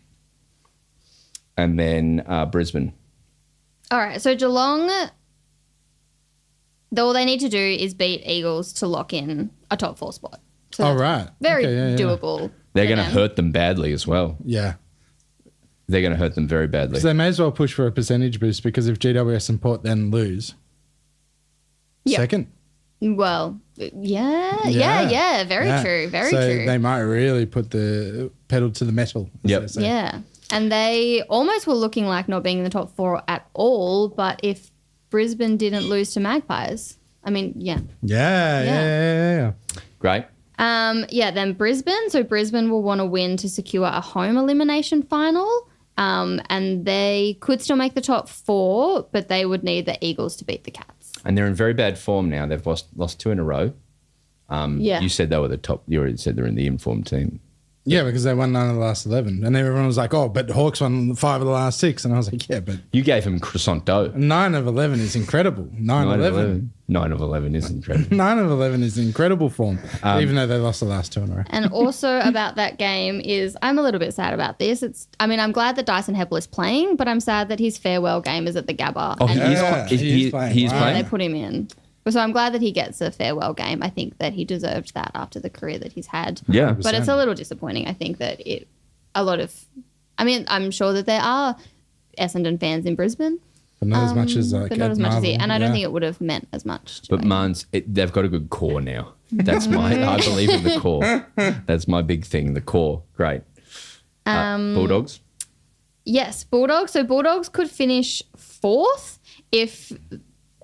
Speaker 1: And then Brisbane.
Speaker 3: All right, so Geelong, all they need to do is beat Eagles to lock in a top 4 spot. So
Speaker 2: All
Speaker 3: that's
Speaker 2: right.
Speaker 3: very
Speaker 2: Okay, yeah.
Speaker 3: doable.
Speaker 1: They're
Speaker 3: for
Speaker 1: going to
Speaker 3: them.
Speaker 1: hurt them badly as well.
Speaker 2: Yeah.
Speaker 1: They're going to hurt them very badly.
Speaker 2: So they may as well push for a percentage boost because if GWS and Port then lose,
Speaker 3: Yeah.
Speaker 2: second.
Speaker 3: Well, yeah, very
Speaker 2: Yeah.
Speaker 3: true, very
Speaker 2: so
Speaker 3: true.
Speaker 2: they might really put the pedal to the metal. as
Speaker 1: Yep.
Speaker 2: they say.
Speaker 3: Yeah. And they almost were looking like not being in the top 4 at all, but if Brisbane didn't lose to Magpies, I mean, yeah.
Speaker 2: Yeah.
Speaker 1: Great.
Speaker 3: Then Brisbane. So Brisbane will want to win to secure a home elimination final. And they could still make the top 4, but they would need the Eagles to beat the Cats.
Speaker 1: And they're in very bad form now. They've lost 2 in a row.
Speaker 3: Yeah.
Speaker 1: You said they were the top. You already said they're in the informed team.
Speaker 2: Yeah, because they won 9 of the last 11. And everyone was like, oh, but Hawks won 5 of the last 6. And I was like, yeah, but
Speaker 1: You gave him croissant dough.
Speaker 2: 9 of 11 is incredible. 9 of 11.
Speaker 1: 9 of 11 is incredible.
Speaker 2: 9 of 11 is incredible form, even though they lost the last 2 in a row.
Speaker 3: And also about that game is I'm a little bit sad about this. I'm glad that Dyson Heppel is playing, but I'm sad that his farewell game is at the Gabba.
Speaker 1: Oh,
Speaker 3: and
Speaker 2: he is playing.
Speaker 1: He's
Speaker 2: Wow.
Speaker 3: they
Speaker 1: playing.
Speaker 3: put him in. So I'm glad that he gets a farewell game. I think that he deserved that after the career that he's had.
Speaker 1: Yeah.
Speaker 3: But it's a little disappointing. I think that I'm sure that there are Essendon fans in Brisbane,
Speaker 2: But not as much as
Speaker 3: but not as much as he. And I don't think
Speaker 2: it.
Speaker 3: it would have meant as much. To
Speaker 1: But
Speaker 3: him.
Speaker 1: Marns, they've got a good core now. That's I believe in the core. That's my big thing, the core. Great. Bulldogs?
Speaker 3: Yes, Bulldogs. So Bulldogs could finish 4th if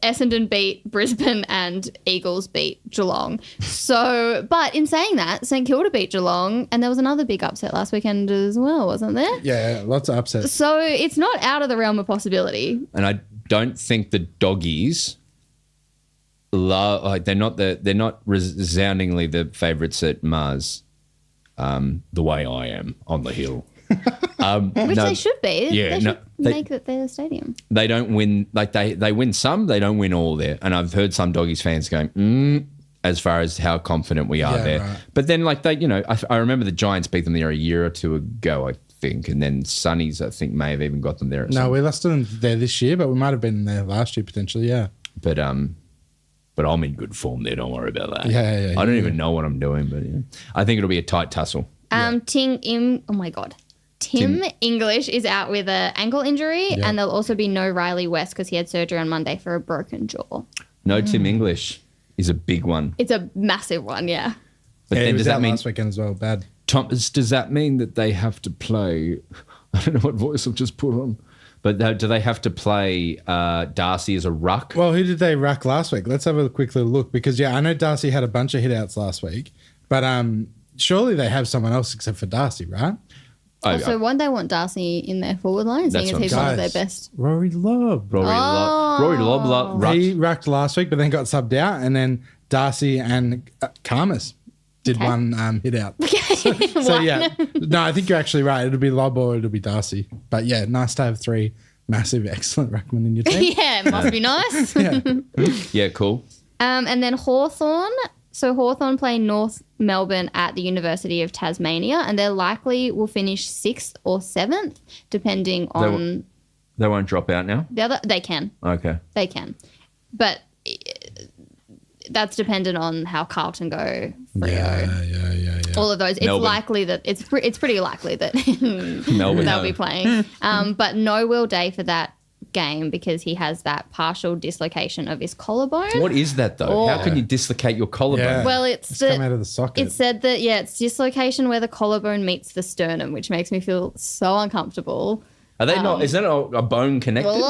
Speaker 3: Essendon beat Brisbane and Eagles beat Geelong. So, but in saying that, St Kilda beat Geelong and there was another big upset last weekend as well, wasn't there?
Speaker 2: Yeah, lots of upsets.
Speaker 3: So it's not out of the realm of possibility.
Speaker 1: And I don't think the Doggies they're not resoundingly the favourites at Mars, the way I am on the hill.
Speaker 3: Which they should be.
Speaker 1: Yeah,
Speaker 3: they should make it their stadium.
Speaker 1: They don't win, like they win some, they don't win all there. And I've heard some Doggies fans going, as far as how confident we are there.
Speaker 2: Right.
Speaker 1: But then like I remember the Giants beat them there a year or two ago, I think. And then Sunnies, I think, may have even got them there.
Speaker 2: No, we lost them there this year, but we might have been there last year potentially, yeah.
Speaker 1: But I'm in good form there. Don't worry about that.
Speaker 2: Yeah,
Speaker 1: I don't even know what I'm doing, but yeah. I think it'll be a tight tussle.
Speaker 3: Tim English is out with an ankle injury, and there'll also be no Riley West because he had surgery on Monday for a broken jaw.
Speaker 1: No Tim English is a big one.
Speaker 3: It's a massive one, yeah.
Speaker 1: But then
Speaker 2: does
Speaker 1: that mean
Speaker 2: last weekend as well? Bad.
Speaker 1: Thomas? Does that mean that they have to play? I don't know what voice I've just put on. But do they have to play Darcy as a ruck?
Speaker 2: Well, who did they ruck last week? Let's have a quick little look because, I know Darcy had a bunch of hit-outs last week, but surely they have someone else except for Darcy, right?
Speaker 3: Also, won't they want Darcy in their forward line, seeing as he's one of their best?
Speaker 2: Rory Lobb.
Speaker 1: Rory Lobb.
Speaker 2: He rucked last week, but then got subbed out, and then Darcy and Karmas did one hit-out.
Speaker 3: Okay.
Speaker 2: So, yeah. No, I think you're actually right. It'll be Lobb or it'll be Darcy. But, yeah, nice to have three massive, excellent ruckmen in your team.
Speaker 3: Yeah, it must be nice.
Speaker 1: Yeah, cool.
Speaker 3: And then Hawthorn. So Hawthorn play North Melbourne at the University of Tasmania, and they likely will finish 6th or 7th, depending on...
Speaker 1: They won't drop out now?
Speaker 3: They can.
Speaker 1: Okay.
Speaker 3: They can. But that's dependent on how Carlton go. Freo.
Speaker 2: Yeah.
Speaker 3: All of those. It's
Speaker 1: Melbourne.
Speaker 3: likely that... It's pretty likely that
Speaker 1: Melbourne.
Speaker 3: they'll be playing. But no Will Day for that game because he has that partial dislocation of his collarbone.
Speaker 1: What is that though? How can you dislocate your collarbone?
Speaker 2: Yeah.
Speaker 3: Well, it's
Speaker 2: come out of the socket.
Speaker 3: It said that it's dislocation where the collarbone meets the sternum, which makes me feel so uncomfortable.
Speaker 1: Are they not? Is that a bone connected?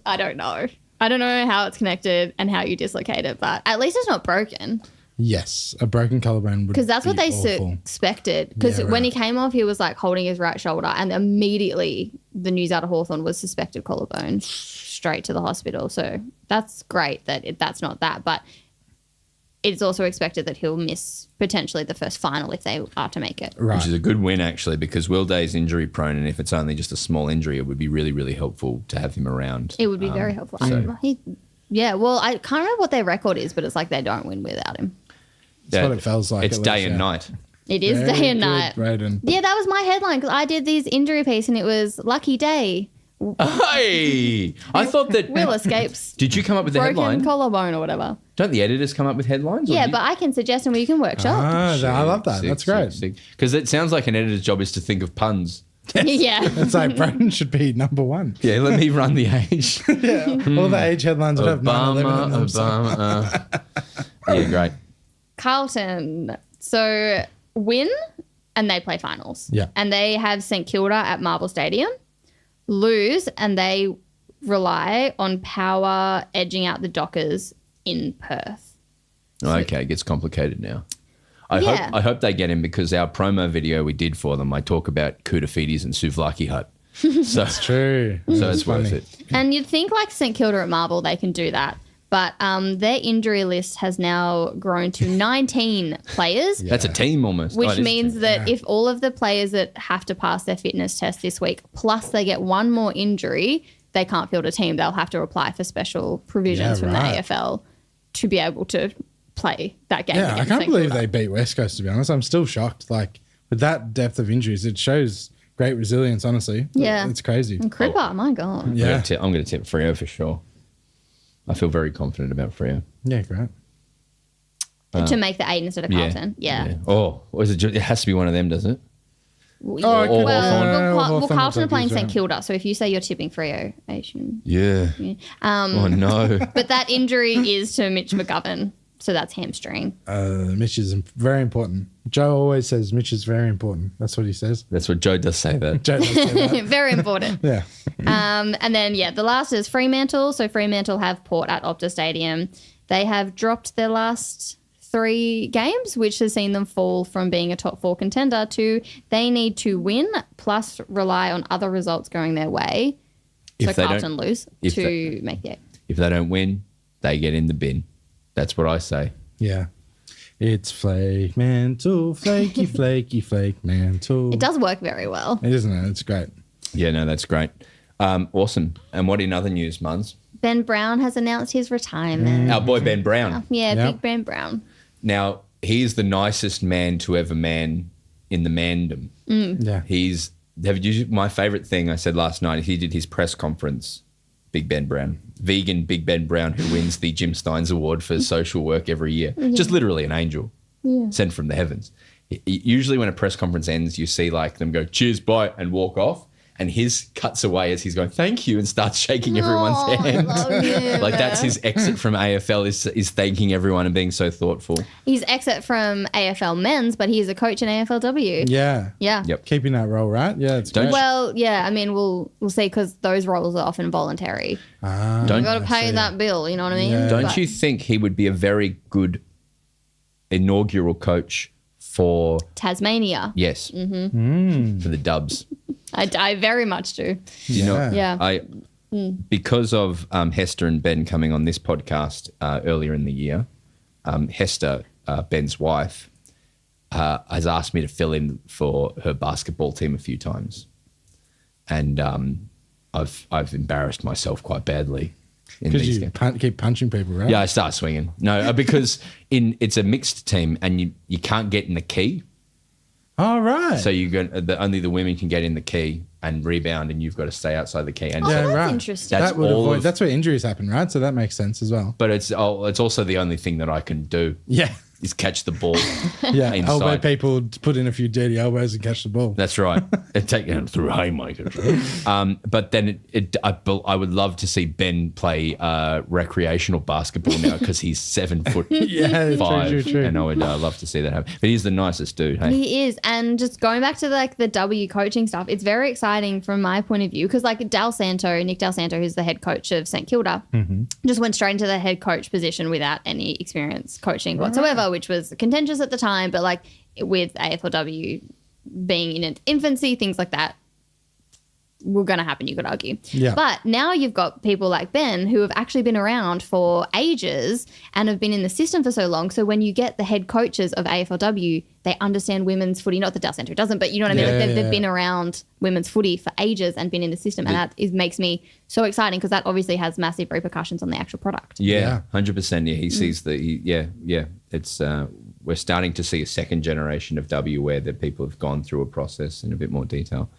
Speaker 3: I don't know. I don't know how it's connected and how you dislocate it, but at least it's not broken.
Speaker 2: Yes, a broken collarbone would
Speaker 3: because that's what they
Speaker 2: awful.
Speaker 3: suspected. Because when he came off, he was like holding his right shoulder, and immediately the news out of Hawthorn was suspected collarbone, straight to the hospital. So that's great that that's not that, but it's also expected that he'll miss potentially the first final if they are to make it.
Speaker 2: Right.
Speaker 1: Which is a good win actually, because Will Day's injury prone, and if it's only just a small injury, it would be really, really helpful to have him around.
Speaker 3: It would be very helpful. Well, I can't remember what their record is, but it's like they don't win without him.
Speaker 2: That's what it feels like.
Speaker 1: It's day and night.
Speaker 3: It is day and night.
Speaker 2: Broden.
Speaker 3: Yeah, that was my headline because I did these injury piece and it was lucky day.
Speaker 1: Hey, I thought that
Speaker 3: Will escapes.
Speaker 1: Did you come up with the
Speaker 3: broken
Speaker 1: headline?
Speaker 3: collarbone or whatever.
Speaker 1: Don't the editors come up with headlines?
Speaker 3: Yeah, but I can suggest them where you can workshop.
Speaker 2: I love that. That's great.
Speaker 1: Because it sounds like an editor's job is to think of puns.
Speaker 3: Yeah.
Speaker 2: It's like Broden should be number one.
Speaker 1: Yeah, let me run the age.
Speaker 2: All the age headlines would have 9/11 in them.
Speaker 1: Obama. Yeah, great.
Speaker 3: Carlton. So win and they play finals.
Speaker 2: Yeah.
Speaker 3: And they have St Kilda at Marvel Stadium. Lose and they rely on Power edging out the Dockers in Perth.
Speaker 1: Okay, it gets complicated now. I hope they get him because our promo video we did for them, I talk about Kudafidis and Souvlaki Hut. So
Speaker 2: It's true.
Speaker 1: So it's worth
Speaker 2: funny.
Speaker 1: it.
Speaker 3: And you'd think like St Kilda at Marvel, they can do that. But their injury list has now grown to 19 players.
Speaker 1: That's a team almost.
Speaker 3: Which
Speaker 1: Oh, it is a
Speaker 3: means
Speaker 1: team.
Speaker 3: that if all of the players that have to pass their fitness test this week, plus they get one more injury, they can't field a team. They'll have to apply for special provisions from the AFL to be able to play that game.
Speaker 2: Yeah, I
Speaker 3: against
Speaker 2: can't
Speaker 3: St
Speaker 2: believe
Speaker 3: Kilda.
Speaker 2: they beat West Coast, to be honest. I'm still shocked. Like, with that depth of injuries, it shows great resilience, honestly.
Speaker 3: Yeah.
Speaker 2: It's crazy.
Speaker 3: And Cripper, my God.
Speaker 2: Yeah.
Speaker 1: I'm going to tip Freo for sure. I feel very confident about Freo.
Speaker 2: Yeah, great.
Speaker 3: To make the 8 instead of Carlton. Yeah.
Speaker 1: Oh, was it? It has to be one of them, does it?
Speaker 3: Well,
Speaker 2: Hawthorn
Speaker 3: Carlton are
Speaker 2: will
Speaker 3: playing
Speaker 2: take
Speaker 3: St
Speaker 2: these
Speaker 3: Kilda, so if you say you're tipping Freo, I assume.
Speaker 1: Yeah. Oh no.
Speaker 3: But that injury is to Mitch McGovern. So that's hamstring.
Speaker 2: Mitch is very important. Joe always says Mitch is very important. That's what he says.
Speaker 1: That's what Joe does say that.
Speaker 2: Joe does say that.
Speaker 3: Very important.
Speaker 2: Yeah.
Speaker 3: And then, the last is Fremantle. So Fremantle have Port at Optus Stadium. They have dropped their last 3 games, which has seen them fall from being a top 4 contender to they need to win plus rely on other results going their way. So Carlton lose to make the 8.
Speaker 1: If they don't win, they get in the bin. That's what I say.
Speaker 2: Yeah. It's flake mantle, flaky, flaky, flake mantle.
Speaker 3: It does work very well.
Speaker 2: Isn't it? It's great.
Speaker 1: Yeah, no, that's great. Awesome. And what in other news, Marns?
Speaker 3: Ben Brown has announced his retirement.
Speaker 1: Our boy Ben Brown.
Speaker 3: Yeah,
Speaker 2: Yep.
Speaker 3: big Ben Brown.
Speaker 1: Now, he's the nicest man to ever man in the mandom.
Speaker 2: Yeah.
Speaker 1: My favourite thing I said last night, he did his press conference, Big Ben Brown. Vegan Big Ben Brown, who wins the Jim Steins Award for social work every year. Just literally an angel sent from the heavens. Usually when a press conference ends, you see like them go, cheers, bye, and walk off. And his cuts away as he's going, thank you, and starts shaking everyone's hand. Like that's his exit from AFL is thanking everyone and being so thoughtful.
Speaker 3: He's exit from AFL men's, but he's a coach in AFLW.
Speaker 2: Yeah.
Speaker 3: Yeah.
Speaker 1: Yep.
Speaker 2: Keeping that role, right? Yeah. It's great.
Speaker 3: Well, yeah. I mean, we'll see because those roles are often voluntary.
Speaker 1: Don't
Speaker 3: You got to pay that bill. You know what I mean?
Speaker 2: Yeah.
Speaker 1: Don't you think he would be a very good inaugural coach for
Speaker 3: Tasmania.
Speaker 1: Yes, for the Dubs?
Speaker 3: I very much do.
Speaker 1: You know,
Speaker 3: Yeah.
Speaker 1: Because of Hester and Ben coming on this podcast earlier in the year, Hester, Ben's wife, has asked me to fill in for her basketball team a few times, and I've embarrassed myself quite badly.
Speaker 2: Because you keep punching people, right?
Speaker 1: Yeah, I start swinging. No, because it's a mixed team and you can't get in the key.
Speaker 2: Oh, right.
Speaker 1: So only the women can get in the key and rebound, and you've got to stay outside the key. And
Speaker 2: yeah,
Speaker 3: that's
Speaker 2: right.
Speaker 3: interesting.
Speaker 2: That's where injuries happen, right? So that makes sense as well.
Speaker 1: But it's also the only thing that I can do.
Speaker 2: Yeah.
Speaker 1: Is catch the ball.
Speaker 2: Yeah.
Speaker 1: inside.
Speaker 2: Elbow people put in a few dirty elbows and catch the ball.
Speaker 1: That's right. And take it through haymakers. But then I would love to see Ben play recreational basketball now because he's 7 foot
Speaker 2: Yeah,
Speaker 1: 5,
Speaker 2: true.
Speaker 1: and I would love to see that happen. But he's the nicest dude. Hey,
Speaker 3: He is. And just going back to like the W coaching stuff, it's very exciting from my point of view because like Nick Dal Santo, who's the head coach of St Kilda, just went straight into the head coach position without any experience coaching whatsoever, which was contentious at the time. But like with AFLW being in its infancy, things like that were going to happen, you could argue.
Speaker 2: Yeah.
Speaker 3: But now you've got people like Ben who have actually been around for ages and have been in the system for so long. So when you get the head coaches of AFLW, they understand women's footy. Not that Dal Centre doesn't, but you know what I mean? Like they've been around women's footy for ages and been in the system. And that makes me so exciting because that obviously has massive repercussions on the actual product.
Speaker 1: Yeah, 100%. Yeah, he sees It's we're starting to see a second generation of W where the people have gone through a process in a bit more detail.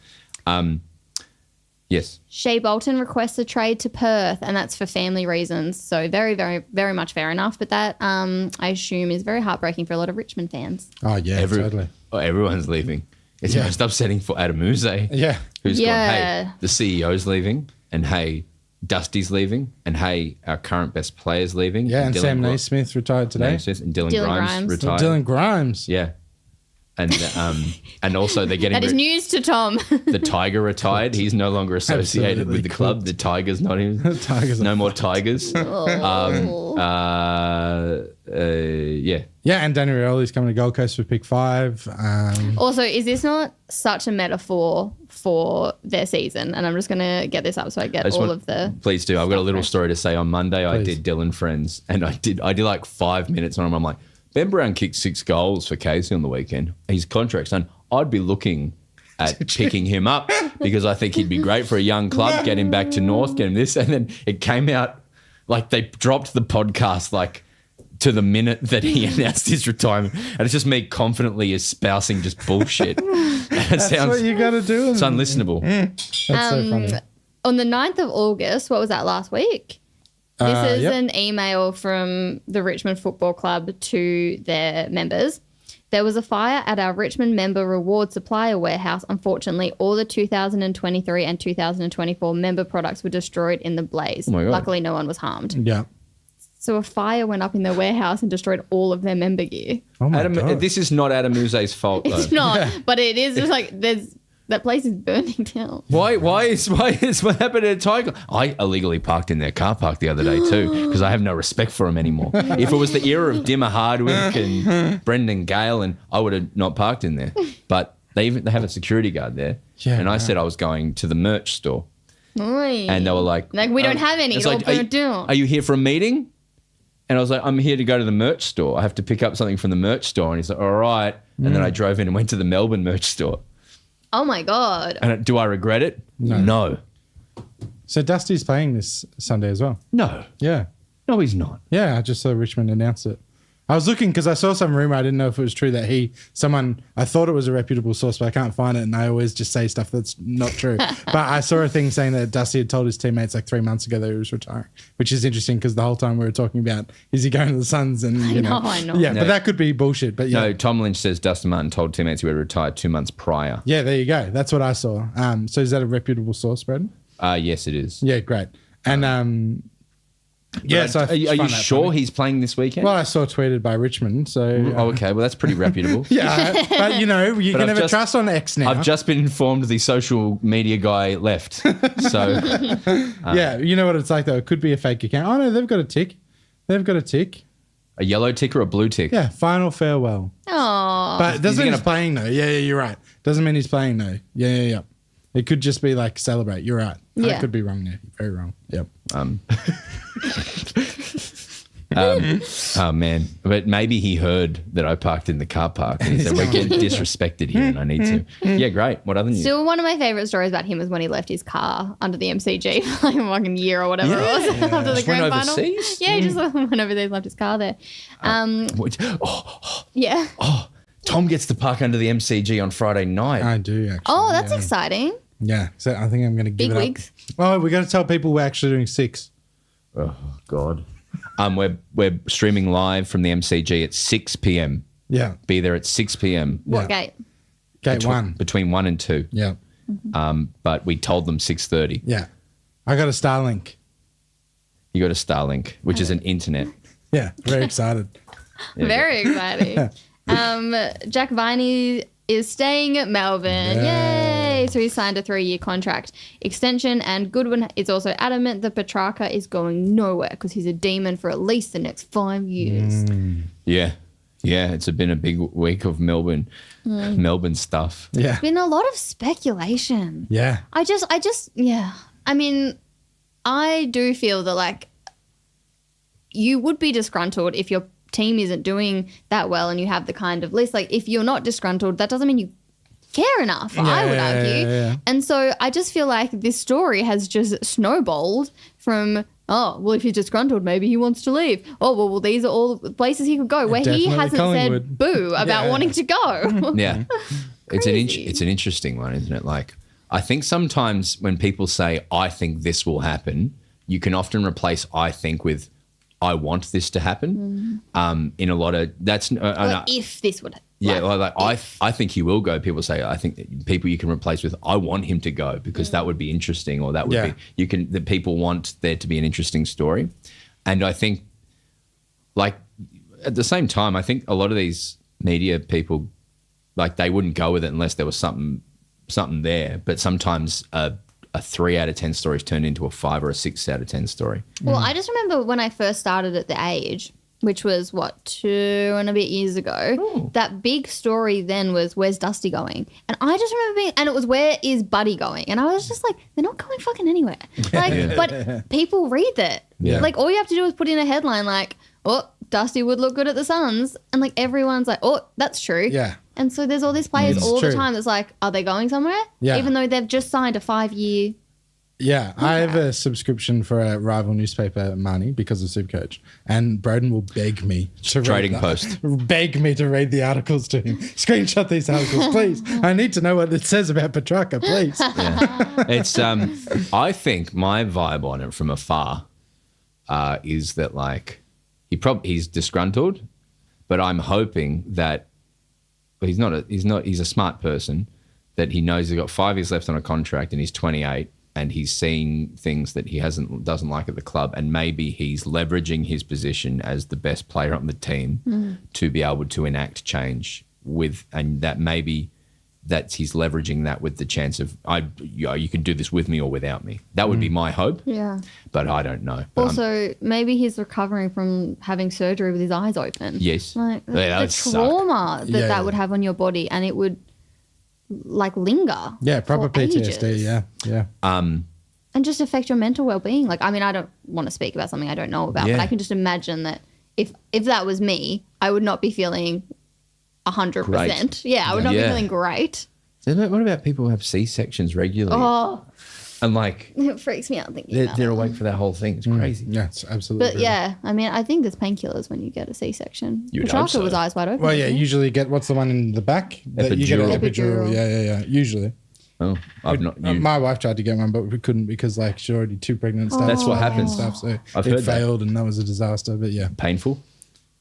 Speaker 1: Yes.
Speaker 3: Shea Bolton requests a trade to Perth, and that's for family reasons. So very, very, very much fair enough. But that, I assume, is very heartbreaking for a lot of Richmond fans.
Speaker 2: Oh, yeah, totally.
Speaker 1: Everyone's leaving. It's most upsetting for Adam Uze.
Speaker 2: Yeah.
Speaker 1: Who's gone, hey, the CEO's leaving, and hey, Dusty's leaving, and hey, our current best player's leaving.
Speaker 2: Yeah, and Sam Naismith retired today.
Speaker 1: And Dylan Grimes retired.
Speaker 2: Dylan Grimes.
Speaker 1: Yeah. And also they're getting...
Speaker 3: That is news to Tom.
Speaker 1: The Tiger retired. He's no longer associated with the club. The Tiger's not him. No more Tigers. Yeah.
Speaker 2: Yeah, and Danny Rioli's coming to Gold Coast for pick 5.
Speaker 3: Also, is this not such a metaphor for their season? And I'm just going to get this up so I get of the...
Speaker 1: Please do. I've got a little story to say. On Monday, I did Dylan Friends, and I did like 5 minutes on him. I'm like, Ben Brown kicked 6 goals for Casey on the weekend. His contract's done. I'd be looking at picking him up because I think he'd be great for a young club, get him back to North, get him this. And then it came out like they dropped the podcast like to the minute that he announced his retirement. And it's just me confidently espousing just bullshit.
Speaker 2: That's what you got to do.
Speaker 1: It's unlistenable.
Speaker 2: That's so funny.
Speaker 3: On the 9th of August, what was that, last week? This is an email from the Richmond Football Club to their members. There was a fire at our Richmond member reward supplier warehouse. Unfortunately, all the 2023 and 2024 member products were destroyed in the blaze.
Speaker 1: Oh my God.
Speaker 3: Luckily, no one was harmed.
Speaker 2: Yeah.
Speaker 3: So a fire went up in their warehouse and destroyed all of their member gear.
Speaker 2: Oh my
Speaker 1: Adam,
Speaker 2: God.
Speaker 1: this is not Adam Uze's fault, though.
Speaker 3: It's not, but it is just like that place is burning down.
Speaker 1: Why is what happened at Tiger? I illegally parked in their car park the other day too because I have no respect for them anymore. If it was the era of Dimmer Hardwick and Brendan Gale, and I would have not parked in there. But they have a security guard there,
Speaker 2: Yeah,
Speaker 1: and I
Speaker 2: right.
Speaker 1: said I was going to the merch store,
Speaker 3: Oi.
Speaker 1: and they were like,
Speaker 3: we don't have any.
Speaker 1: it's
Speaker 3: It's all
Speaker 1: like,
Speaker 3: burnt down.
Speaker 1: Are you here for a meeting? And I was like, I'm here to go to the merch store. I have to pick up something from the merch store. And he's like, all right. And then I drove in and went to the Melbourne merch store.
Speaker 3: Oh my God.
Speaker 1: And do I regret it? No.
Speaker 2: So Dusty's playing this Sunday as well.
Speaker 1: No.
Speaker 2: Yeah.
Speaker 1: No, he's not.
Speaker 2: Yeah, I just saw Richmond announce it. I was looking because I saw some rumor. I didn't know if it was true that I thought it was a reputable source, but I can't find it. And I always just say stuff that's not true. But I saw a thing saying that Dusty had told his teammates like 3 months ago that he was retiring, which is interesting because the whole time we were talking about, is he going to the Suns? And you know,
Speaker 3: I know.
Speaker 2: Yeah,
Speaker 1: No.
Speaker 2: but that could be bullshit. But yeah.
Speaker 1: No, Tom Lynch says Dustin Martin told teammates he would retire 2 months prior.
Speaker 2: Yeah, there you go. That's what I saw. So is that a reputable source, Braden?
Speaker 1: Yes, it is.
Speaker 2: Yeah, great. And yeah, so
Speaker 1: Are you sure he's playing this weekend?
Speaker 2: Well, I saw tweeted by Richmond, so
Speaker 1: Okay, well, that's pretty reputable.
Speaker 2: yeah. But you know, you
Speaker 1: But
Speaker 2: can
Speaker 1: I've
Speaker 2: never
Speaker 1: just-
Speaker 2: trust on X now.
Speaker 1: I've just been informed the social media guy left. So
Speaker 2: yeah, you know what it's like though. It could be a fake account. Oh no, they've got a tick. They've got a tick.
Speaker 1: a yellow tick or a blue tick?
Speaker 2: Yeah, final farewell.
Speaker 3: Oh.
Speaker 2: But it doesn't
Speaker 1: he
Speaker 2: mean he's
Speaker 1: gonna-
Speaker 2: playing though. Yeah, you're right. Doesn't mean he's playing though. Yeah. It could just be like celebrate. You're right. I
Speaker 3: Yeah.
Speaker 2: could be wrong there. Very wrong. Yep.
Speaker 1: Oh man! But maybe he heard that I parked in the car park and he said, "We're getting disrespected here, and I need to." Yeah, great. What other news?
Speaker 3: Still, one of my favorite stories about him was when he left his car under the MCG for like a fucking year or whatever it was after the
Speaker 1: Just
Speaker 3: grand
Speaker 1: went
Speaker 3: final.
Speaker 1: overseas?
Speaker 3: Yeah, he just went over there and left his car there. Yeah.
Speaker 1: Tom gets to park under the MCG on Friday night.
Speaker 2: I do actually.
Speaker 3: Oh, that's
Speaker 2: yeah.
Speaker 3: exciting.
Speaker 2: Yeah. So I think I'm going to give
Speaker 3: Big
Speaker 2: it up.
Speaker 3: wigs.
Speaker 2: Oh, we got to tell people we're actually doing 6.
Speaker 1: Oh God. We're streaming live from the MCG at 6 p.m.
Speaker 2: Yeah.
Speaker 1: Be there at 6 p.m.
Speaker 3: What
Speaker 2: Yeah.
Speaker 3: gate?
Speaker 2: Gate 1.
Speaker 1: between 1 and 2.
Speaker 2: Yeah.
Speaker 1: But we told them 6:30.
Speaker 2: Yeah. I got a Starlink.
Speaker 1: You got a Starlink, which is an internet.
Speaker 2: Yeah. Very excited.
Speaker 3: Very exciting. Jack Viney is staying at Melbourne. Yay! So he signed a 3-year contract extension, and Goodwin is also adamant that Petrarca is going nowhere because he's a demon for at least the next 5 years.
Speaker 1: Yeah. It's been a big week of Melbourne stuff.
Speaker 2: Yeah.
Speaker 3: Been a lot of speculation.
Speaker 2: Yeah.
Speaker 3: I just, yeah. I mean, I do feel that like you would be disgruntled if your team isn't doing that well and you have the kind of list. Like if you're not disgruntled, that doesn't mean you care enough, I would argue.
Speaker 2: Yeah.
Speaker 3: And so I just feel like this story has just snowballed from, oh, well, if he's disgruntled, maybe he wants to leave. Oh, well, these are all the places he could go where he
Speaker 2: Definitely
Speaker 3: hasn't
Speaker 2: Collingwood.
Speaker 3: said boo about
Speaker 2: Yeah.
Speaker 3: wanting to go.
Speaker 1: Yeah.
Speaker 3: Crazy.
Speaker 1: It's an interesting one, isn't it? Like, I think sometimes when people say, I think this will happen, you can often replace I think with I want this to happen. In a lot of, that's,
Speaker 3: Or if this would
Speaker 1: yeah,
Speaker 3: like,
Speaker 1: I think he will go. People say, I think people you can replace with, I want him to go because that would be interesting, or that would be, the people want there to be an interesting story. And I think, like, at the same time, I think a lot of these media people, like, they wouldn't go with it unless there was something there. But sometimes a 3 out of 10 stories turned into a 5 or a 6 out of 10 story.
Speaker 3: Well, I just remember when I first started at The Age, which was, 2 and a bit years ago, that big story then was, where's Dusty going? And I just remember and it was, where is Buddy going? And I was just like, they're not going fucking anywhere. Like, but people read that.
Speaker 1: Yeah.
Speaker 3: Like, all you have to do is put in a headline like, oh, Dusty would look good at the Suns. And like, everyone's like, oh, that's true.
Speaker 2: Yeah.
Speaker 3: And so there's all these players
Speaker 2: It's
Speaker 3: all
Speaker 2: true.
Speaker 3: the time that's like, are they going somewhere?
Speaker 2: Yeah.
Speaker 3: Even though they've just signed a 5-year.
Speaker 2: Yeah, I have a subscription for a rival newspaper, Marnie, because of Supercoach, and Broden will beg me to
Speaker 1: Trading
Speaker 2: read
Speaker 1: Post.
Speaker 2: beg me to read the articles to him. Screenshot these articles, please. I need to know what it says about Petrarca, please.
Speaker 1: It's I think my vibe on it from afar is that, like, he's disgruntled, but I'm hoping that he's a smart person, that he knows he's got 5 years left on a contract and he's 28, and he's seeing things that he doesn't like at the club, and maybe he's leveraging his position as the best player on the team to be able to enact change and that maybe that's he's leveraging that with the chance of you can do this with me or without me. That would be my hope.
Speaker 3: Yeah.
Speaker 1: But I don't know. But
Speaker 3: also, maybe he's recovering from having surgery with his eyes open.
Speaker 1: Yes.
Speaker 3: Like
Speaker 1: Yeah,
Speaker 3: the trauma that would have on your body, and it would like linger.
Speaker 2: Yeah, proper
Speaker 3: for
Speaker 2: PTSD.
Speaker 3: ages.
Speaker 2: Yeah.
Speaker 3: And just affect your mental well-being. Like, I mean, I don't want to speak about something I don't know about,
Speaker 1: Yeah.
Speaker 3: but I can just imagine that if that was me, I would not be feeling 100%.
Speaker 1: Great.
Speaker 3: Yeah, I would not be
Speaker 1: Yeah.
Speaker 3: feeling great.
Speaker 1: what about people who have C-sections regularly?
Speaker 3: Oh,
Speaker 1: And like
Speaker 3: it freaks me out thinking about
Speaker 1: they're
Speaker 3: it.
Speaker 1: awake for that whole thing. It's crazy.
Speaker 2: Yeah, it's absolutely.
Speaker 3: But yeah, I mean, I think there's painkillers when you get a C-section.
Speaker 1: You would hope
Speaker 3: Petrarca was
Speaker 1: so.
Speaker 3: eyes wide open.
Speaker 2: Well, yeah,
Speaker 3: wasn't he?
Speaker 2: usually you get, what's the one in the back? That you get an
Speaker 3: Epidural.
Speaker 2: epidural. Yeah. Usually.
Speaker 1: Oh, I've not.
Speaker 2: My wife tried to get one, but we couldn't because like she's already too pregnant and stuff.
Speaker 1: That's what
Speaker 2: and
Speaker 1: happens.
Speaker 2: Stuff, so
Speaker 1: I've
Speaker 2: it
Speaker 1: heard that.
Speaker 2: failed and that was a disaster. But yeah,
Speaker 1: Painful.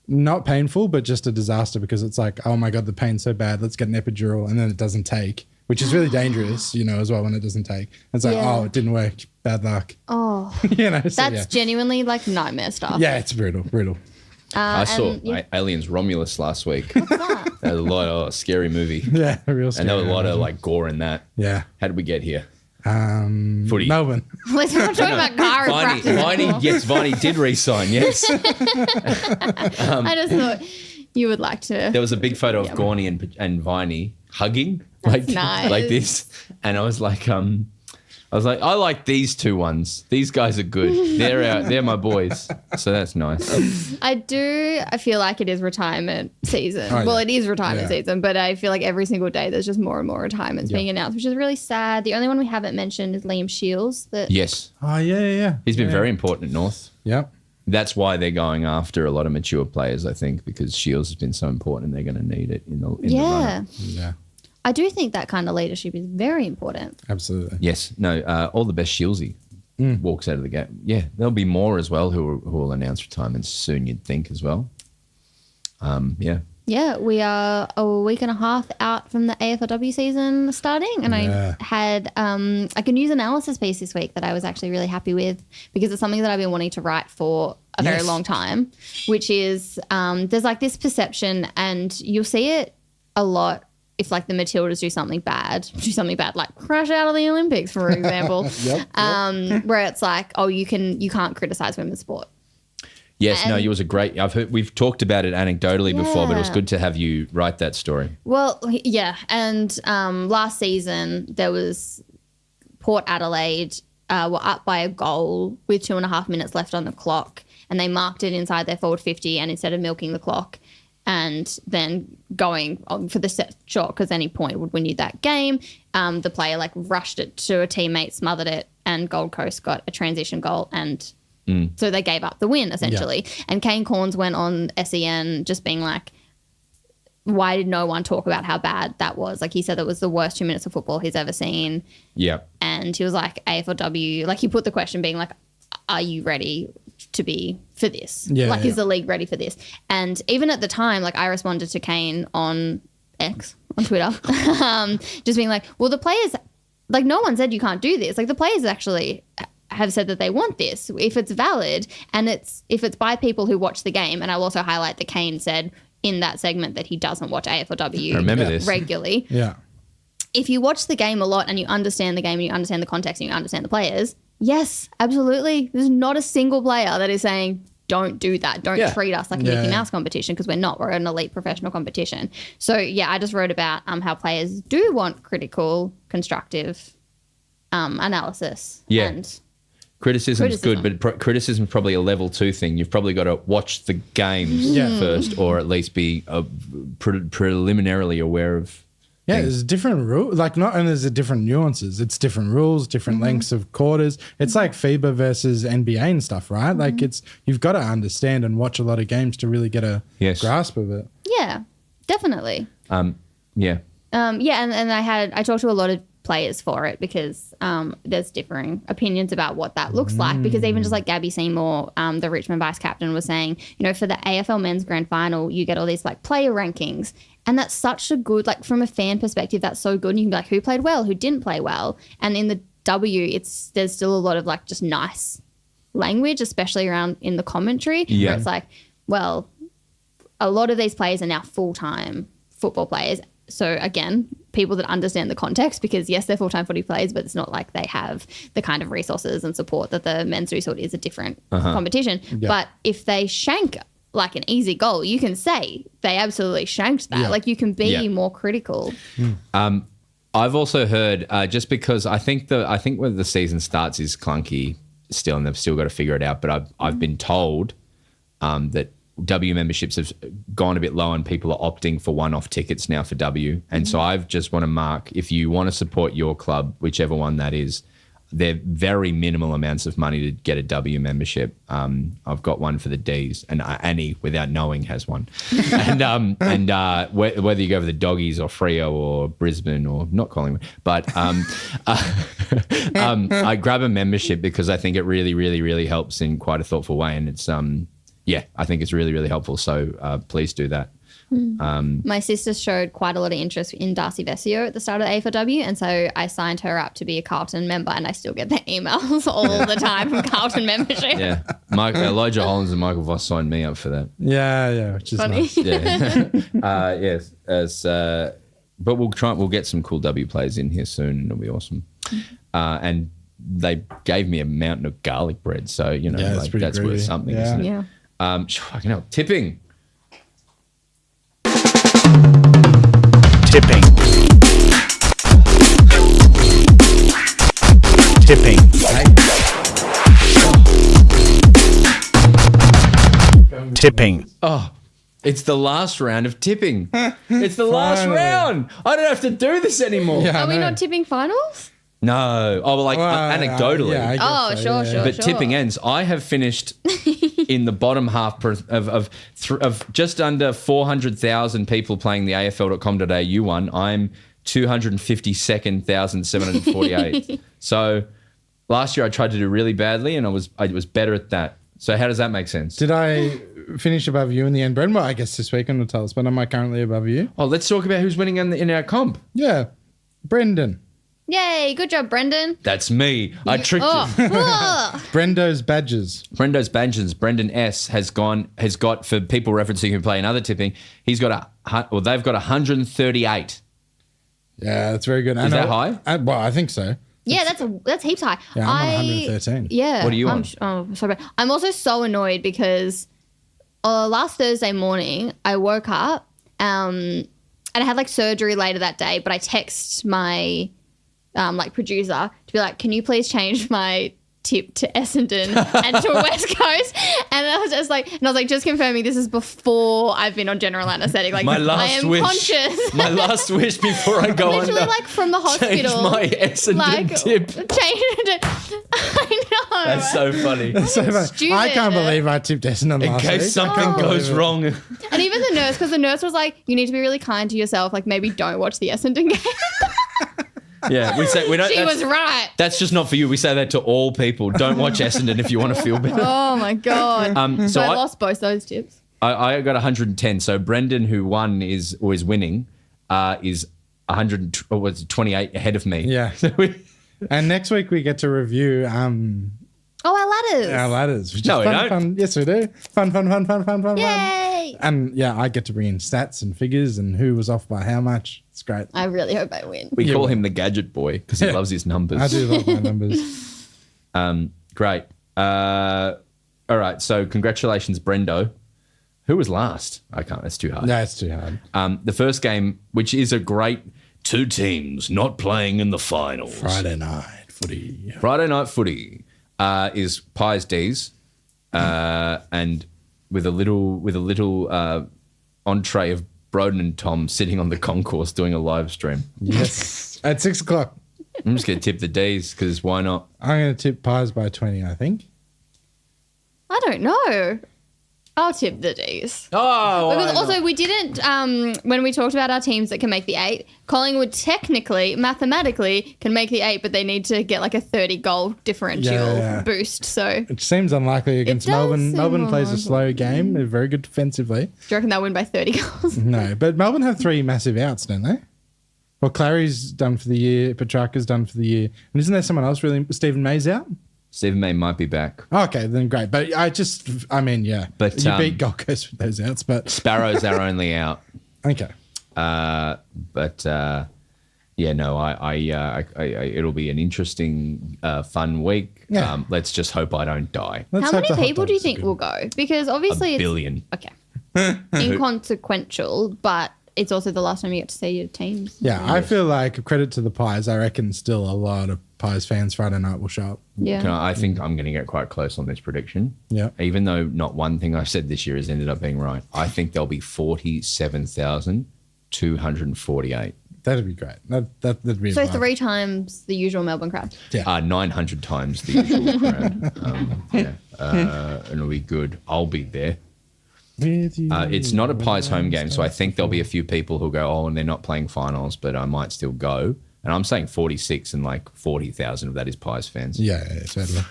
Speaker 2: not painful, but just a disaster because it's like, oh my God, the pain's so bad. Let's get an epidural. And then it doesn't take, which is really dangerous, as well when it doesn't take. It's like,
Speaker 3: Yeah.
Speaker 2: oh, it didn't work. Bad luck.
Speaker 3: Oh,
Speaker 2: So,
Speaker 3: that's genuinely like nightmare stuff.
Speaker 2: yeah, it's brutal.
Speaker 1: I saw
Speaker 3: and you-
Speaker 1: Aliens Romulus last week. That was a lot of scary movie.
Speaker 2: Yeah, a real
Speaker 1: And
Speaker 2: scary.
Speaker 1: there was a lot of like gore in that.
Speaker 2: Yeah.
Speaker 1: How did we get here?
Speaker 2: Footy. Melbourne.
Speaker 3: Let's not talk about chiropractors.
Speaker 1: Viney did re-sign, yes.
Speaker 3: I just thought you would like to.
Speaker 1: There was a big photo of Gorney and Viney hugging like
Speaker 3: nice.
Speaker 1: this. And I was like, I like these two ones. These guys are good. They're my boys. So that's nice.
Speaker 3: I feel like it is retirement season.
Speaker 2: Oh,
Speaker 3: Well,
Speaker 2: yeah.
Speaker 3: it is retirement season, but I feel like every single day there's just more and more retirements being announced, which is really sad. The only one we haven't mentioned is Liam Shields.
Speaker 1: Yes.
Speaker 2: Oh, yeah.
Speaker 1: He's been very important at North.
Speaker 2: Yep.
Speaker 1: That's why they're going after a lot of mature players, I think, because Shields has been so important and they're going to need it in the run.
Speaker 2: Yeah,
Speaker 3: I do think that kind of leadership is very important.
Speaker 2: absolutely.
Speaker 1: Yes. No, all the best Shieldsy walks out of the game. Yeah, there'll be more as well who will announce retirements soon, you'd think, as well. Yeah.
Speaker 3: Yeah, we are a week and a half out from the AFLW season starting, and
Speaker 2: Yeah.
Speaker 3: I had like a news analysis piece this week that I was actually really happy with because it's something that I've been wanting to write for a very long time, which is there's like this perception, and you'll see it a lot if like the Matildas do something bad, like crash out of the Olympics, for example, where it's like, oh, you can't criticize women's sport.
Speaker 1: Yes, no,
Speaker 3: And-
Speaker 1: it was a great. we've talked about it anecdotally before, but it was
Speaker 3: Yeah.
Speaker 1: good to have you write that story.
Speaker 3: Well, yeah, and last season there was Port Adelaide were up by a goal with 2.5 minutes left on the clock, and they marked it inside their forward 50, and instead of milking the clock and then going on for the set shot because any point would win you that game, the player like rushed it to a teammate, smothered it, and Gold Coast got a transition goal and. So they gave up the win, essentially. Yeah. And Kane Corns went on SEN just being like, why did no one talk about how bad that was? Like, he said that was the worst 2 minutes of football he's ever seen.
Speaker 1: Yeah.
Speaker 3: And he was like, AFLW, like he put the question being like, are you ready to be for this?
Speaker 2: Yeah,
Speaker 3: like, is the league ready for this? And even at the time, like I responded to Kane on X, on Twitter, just being like, well, the players, like no one said you can't do this. Like the players actually have said that they want this if it's valid and if it's by people who watch the game. And I'll also highlight that Kane said in that segment that he doesn't watch AFLW
Speaker 1: I remember this.
Speaker 3: regularly.
Speaker 2: Yeah.
Speaker 3: If you watch the game a lot and you understand the game and you understand the context and you understand the players, yes, absolutely. There's not a single player that is saying, don't do that. Don't treat us like a Mickey Mouse competition because we're not. We're an elite professional competition. So, yeah, I just wrote about how players do want critical, constructive analysis.
Speaker 1: Yeah.
Speaker 3: And
Speaker 1: Criticism's good, but criticism's probably a level 2 thing. You've probably got to watch the games first, or at least be preliminarily aware of.
Speaker 2: Yeah, there's different rules. Like, not only is it different nuances, it's different rules, different lengths of quarters. It's like FIBA versus NBA and stuff, right? Like, you've got to understand and watch a lot of games to really get a grasp of it.
Speaker 3: yeah, definitely.
Speaker 1: Yeah.
Speaker 3: And I talked to a lot of players for it because there's differing opinions about what that looks like, because even just like Gabby Seymour, the Richmond vice captain, was saying, for the AFL men's grand final, you get all these like player rankings, and that's such a good, like from a fan perspective, that's so good. And you can be like, who played well, who didn't play well, and in the W, there's still a lot of like just nice language, especially around in the commentary.
Speaker 1: Yeah.
Speaker 3: Where it's like, well, a lot of these players are now full-time football players. So again, people that understand the context, because yes, they're full-time footy players, but it's not like they have the kind of resources and support that the men's resort is a different competition.
Speaker 2: Yeah.
Speaker 3: But if they shank like an easy goal, you can say they absolutely shanked that.
Speaker 2: Yeah.
Speaker 3: Like you can be more critical.
Speaker 1: I've also heard just because I think when the season starts is clunky still, and they've still got to figure it out. But I've been told that W memberships have gone a bit low and people are opting for one-off tickets now for W. And so I just want to mark, if you want to support your club, whichever one that is, they're very minimal amounts of money to get a W membership. I've got one for the Ds, and Annie, without knowing, has one. and whether you go for the Doggies or Freo or Brisbane or not Collingwood, but I grab a membership because I think it really, really, really helps in quite a thoughtful way. And it's I think it's really, really helpful. So please do that.
Speaker 3: My sister showed quite a lot of interest in Darcy Vesio at the start of the AFLW, and so I signed her up to be a Carlton member, and I still get the emails all the time from Carlton membership.
Speaker 1: Yeah. Elijah Hollins and Michael Voss signed me up for that.
Speaker 2: Yeah, which is
Speaker 3: Funny.
Speaker 2: nice.
Speaker 1: Yeah. Yes. But we'll get some cool W players in here soon, and it'll be awesome. And they gave me a mountain of garlic bread, so
Speaker 2: that's pretty
Speaker 1: that's
Speaker 2: groovy.
Speaker 1: worth something,
Speaker 2: Yeah.
Speaker 1: isn't it?
Speaker 3: Yeah.
Speaker 1: Fucking hell. Tipping.
Speaker 4: Tipping. Tipping.
Speaker 1: Oh, it's the last round of tipping. It's the last
Speaker 2: Finally.
Speaker 1: round. I don't have to do this anymore.
Speaker 2: Yeah,
Speaker 3: Are we
Speaker 2: I know.
Speaker 3: not tipping finals?
Speaker 1: No. Oh, well, anecdotally.
Speaker 2: Yeah, I guess
Speaker 3: Oh,
Speaker 2: so,
Speaker 3: sure,
Speaker 2: yeah.
Speaker 1: But tipping ends. I have finished in the bottom half of just under 400,000 people playing the AFL.com.au one. I'm 252,748. So last year I tried to do really badly, and I was better at that. So how does that make sense?
Speaker 2: Did I finish above you in the end, Brendan? Well, I guess this weekend will tell us, but am I currently above you?
Speaker 1: Oh, let's talk about who's winning in our comp.
Speaker 2: Yeah. Brendan.
Speaker 3: Yay, good job, Brendan.
Speaker 1: That's me. I tricked you.
Speaker 3: Oh.
Speaker 2: Brendo's badges.
Speaker 1: Brendo's Badges, Brendan S has got, for people referencing who play another tipping, they've got 138.
Speaker 2: Yeah, that's very good.
Speaker 1: Is that high?
Speaker 2: Well, I think so.
Speaker 3: Yeah, that's heaps high.
Speaker 2: Yeah, I'm on 113.
Speaker 3: Yeah.
Speaker 1: What are you on?
Speaker 3: Sorry. I'm also so annoyed because last Thursday morning I woke up and I had like surgery later that day, but I text my producer to be like, can you please change my tip to Essendon and to West Coast? And I was just confirming this is before I've been on general anaesthetic. Like,
Speaker 1: My
Speaker 3: I
Speaker 1: last
Speaker 3: am
Speaker 1: wish.
Speaker 3: conscious.
Speaker 1: My last wish before I go
Speaker 3: Literally,
Speaker 1: under.
Speaker 3: like from the
Speaker 1: Change
Speaker 3: hospital.
Speaker 1: my Essendon tip.
Speaker 3: Changed it. I know.
Speaker 1: That's so funny.
Speaker 2: So funny.
Speaker 3: Stupid.
Speaker 2: I can't believe I tipped Essendon
Speaker 1: In
Speaker 2: last
Speaker 1: case
Speaker 2: week.
Speaker 1: something
Speaker 2: I can't
Speaker 1: goes
Speaker 2: believe it.
Speaker 1: wrong.
Speaker 3: And even the nurse, because the nurse was like, you need to be really kind to yourself. Like, maybe don't watch the Essendon game.
Speaker 1: Yeah, we say we don't.
Speaker 3: She was right.
Speaker 1: That's just not for you. We say that to all people. Don't watch Essendon if you want to feel better.
Speaker 3: Oh, my God.
Speaker 1: So
Speaker 3: I
Speaker 1: I
Speaker 3: lost both those tips.
Speaker 1: I got 110. So Brendan, who won is winning, is 128 ahead of me.
Speaker 2: Yeah. And next week we get to review
Speaker 3: Oh, our ladders.
Speaker 2: our ladders. Which
Speaker 1: No,
Speaker 2: is
Speaker 1: we
Speaker 2: fun,
Speaker 1: don't.
Speaker 2: fun. Yes, we do. Fun.
Speaker 3: Yay.
Speaker 2: And yeah, I get to bring in stats and figures and who was off by how much. It's great.
Speaker 3: I really hope I win.
Speaker 1: We call him the Gadget Boy because he loves his numbers.
Speaker 2: I do love my numbers.
Speaker 1: Great. All right. So congratulations, Brendo. Who was last? I can't. That's too hard.
Speaker 2: No, it's too hard.
Speaker 1: The first game, which is a great two teams not playing in the finals.
Speaker 2: Friday night footy.
Speaker 1: Friday night footy is Pies D's, and with a little entree of Broden and Tom sitting on the concourse doing a live stream.
Speaker 2: Yes. At 6 o'clock.
Speaker 1: I'm just gonna tip the D's because why not?
Speaker 2: I'm going to tip Pies by 20, I think.
Speaker 3: I don't know. I'll tip the D's.
Speaker 1: Oh,
Speaker 3: Because also we didn't, when we talked about our teams that can make the 8, Collingwood technically, mathematically can make the 8, but they need to get like a 30 goal differential
Speaker 2: Yeah.
Speaker 3: boost. So do
Speaker 2: It seems unlikely against
Speaker 3: does
Speaker 2: Melbourne.
Speaker 3: seem
Speaker 2: Melbourne plays a
Speaker 3: unlikely.
Speaker 2: slow game. They're very good defensively.
Speaker 3: you reckon they'll win by 30 goals?
Speaker 2: No, but Melbourne have 3 massive outs, don't they? Well, Clary's done for the year. Petrarca's done for the year. And isn't there someone else really? Stephen May's out?
Speaker 1: Stephen May might be back.
Speaker 2: Okay, then great. But yeah.
Speaker 1: But,
Speaker 2: you beat Gold Coast with those outs, but...
Speaker 1: Sparrow's our only out.
Speaker 2: Okay.
Speaker 1: It'll be an interesting, fun week.
Speaker 2: Yeah.
Speaker 1: Let's just hope I don't die.
Speaker 2: Let's
Speaker 3: How
Speaker 2: hope
Speaker 3: many
Speaker 2: the hot
Speaker 3: people do you
Speaker 2: dogs are
Speaker 3: think
Speaker 2: good.
Speaker 3: will go? Because obviously
Speaker 1: A billion.
Speaker 3: it's... Okay. Inconsequential, but it's also the last time you get to see your teams.
Speaker 2: Yeah, I feel like credit to the Pies. I reckon still a lot of Pies fans Friday night will show up.
Speaker 3: Yeah.
Speaker 1: I think I'm going to get quite close on this prediction.
Speaker 2: Yeah.
Speaker 1: Even though not one thing I've said this year has ended up being right. I think there'll be 47,248.
Speaker 2: That'd be great. That'd be a
Speaker 3: So
Speaker 2: vibe.
Speaker 3: 3 times the usual Melbourne crowd.
Speaker 2: Yeah.
Speaker 1: 900 times the usual crowd. And it'll be good. I'll be there.
Speaker 2: With you.
Speaker 1: It's not a Pies home game, so I think there'll be a few people who'll go, and they're not playing finals, but I might still go. And I'm saying 46 and like 40,000 of that is Pies fans.
Speaker 2: Yeah, totally.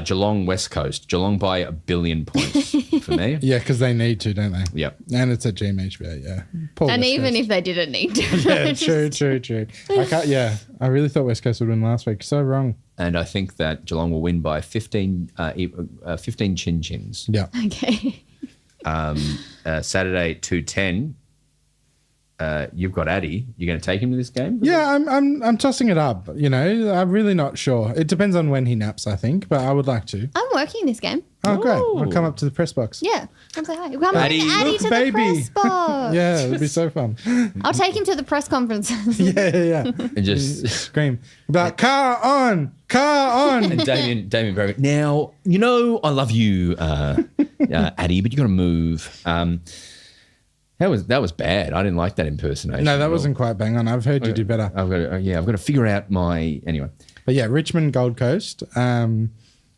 Speaker 1: Geelong West Coast. Geelong by 1 billion points for me.
Speaker 2: Yeah, because they need to, don't they?
Speaker 1: Yep.
Speaker 2: And it's at GMHBA, yeah. Poor
Speaker 3: And
Speaker 2: West
Speaker 3: even
Speaker 2: Coast.
Speaker 3: if they didn't need to.
Speaker 2: Yeah, true. I really thought West Coast would win last week. So wrong.
Speaker 1: And I think that Geelong will win by 15 chin-chins.
Speaker 2: Yeah.
Speaker 3: Okay.
Speaker 1: Saturday 2:10. You've got Addy. You're going to take him to this game?
Speaker 2: Yeah, I'm tossing it up. You know, I'm really not sure. It depends on when he naps, I think, but I would like to.
Speaker 3: I'm working this game.
Speaker 2: Oh, great.
Speaker 1: Ooh.
Speaker 2: I'll come up to the press box.
Speaker 3: Yeah. Come say hi. Come
Speaker 1: Addy.
Speaker 3: bring Addy
Speaker 2: Look,
Speaker 3: to
Speaker 2: baby.
Speaker 3: the press box.
Speaker 2: Yeah, it'd be so fun.
Speaker 3: I'll take him to the press conferences.
Speaker 2: Yeah.
Speaker 1: And just
Speaker 2: Scream. But car on.
Speaker 1: and Damien Broden. Now, you know I love you, Addy, but you got to move. That was bad. I didn't like that impersonation.
Speaker 2: No,
Speaker 1: at
Speaker 2: that
Speaker 1: all.
Speaker 2: wasn't quite bang on. I've heard you do better.
Speaker 1: I've got to figure out my anyway.
Speaker 2: But yeah, Richmond, Gold Coast.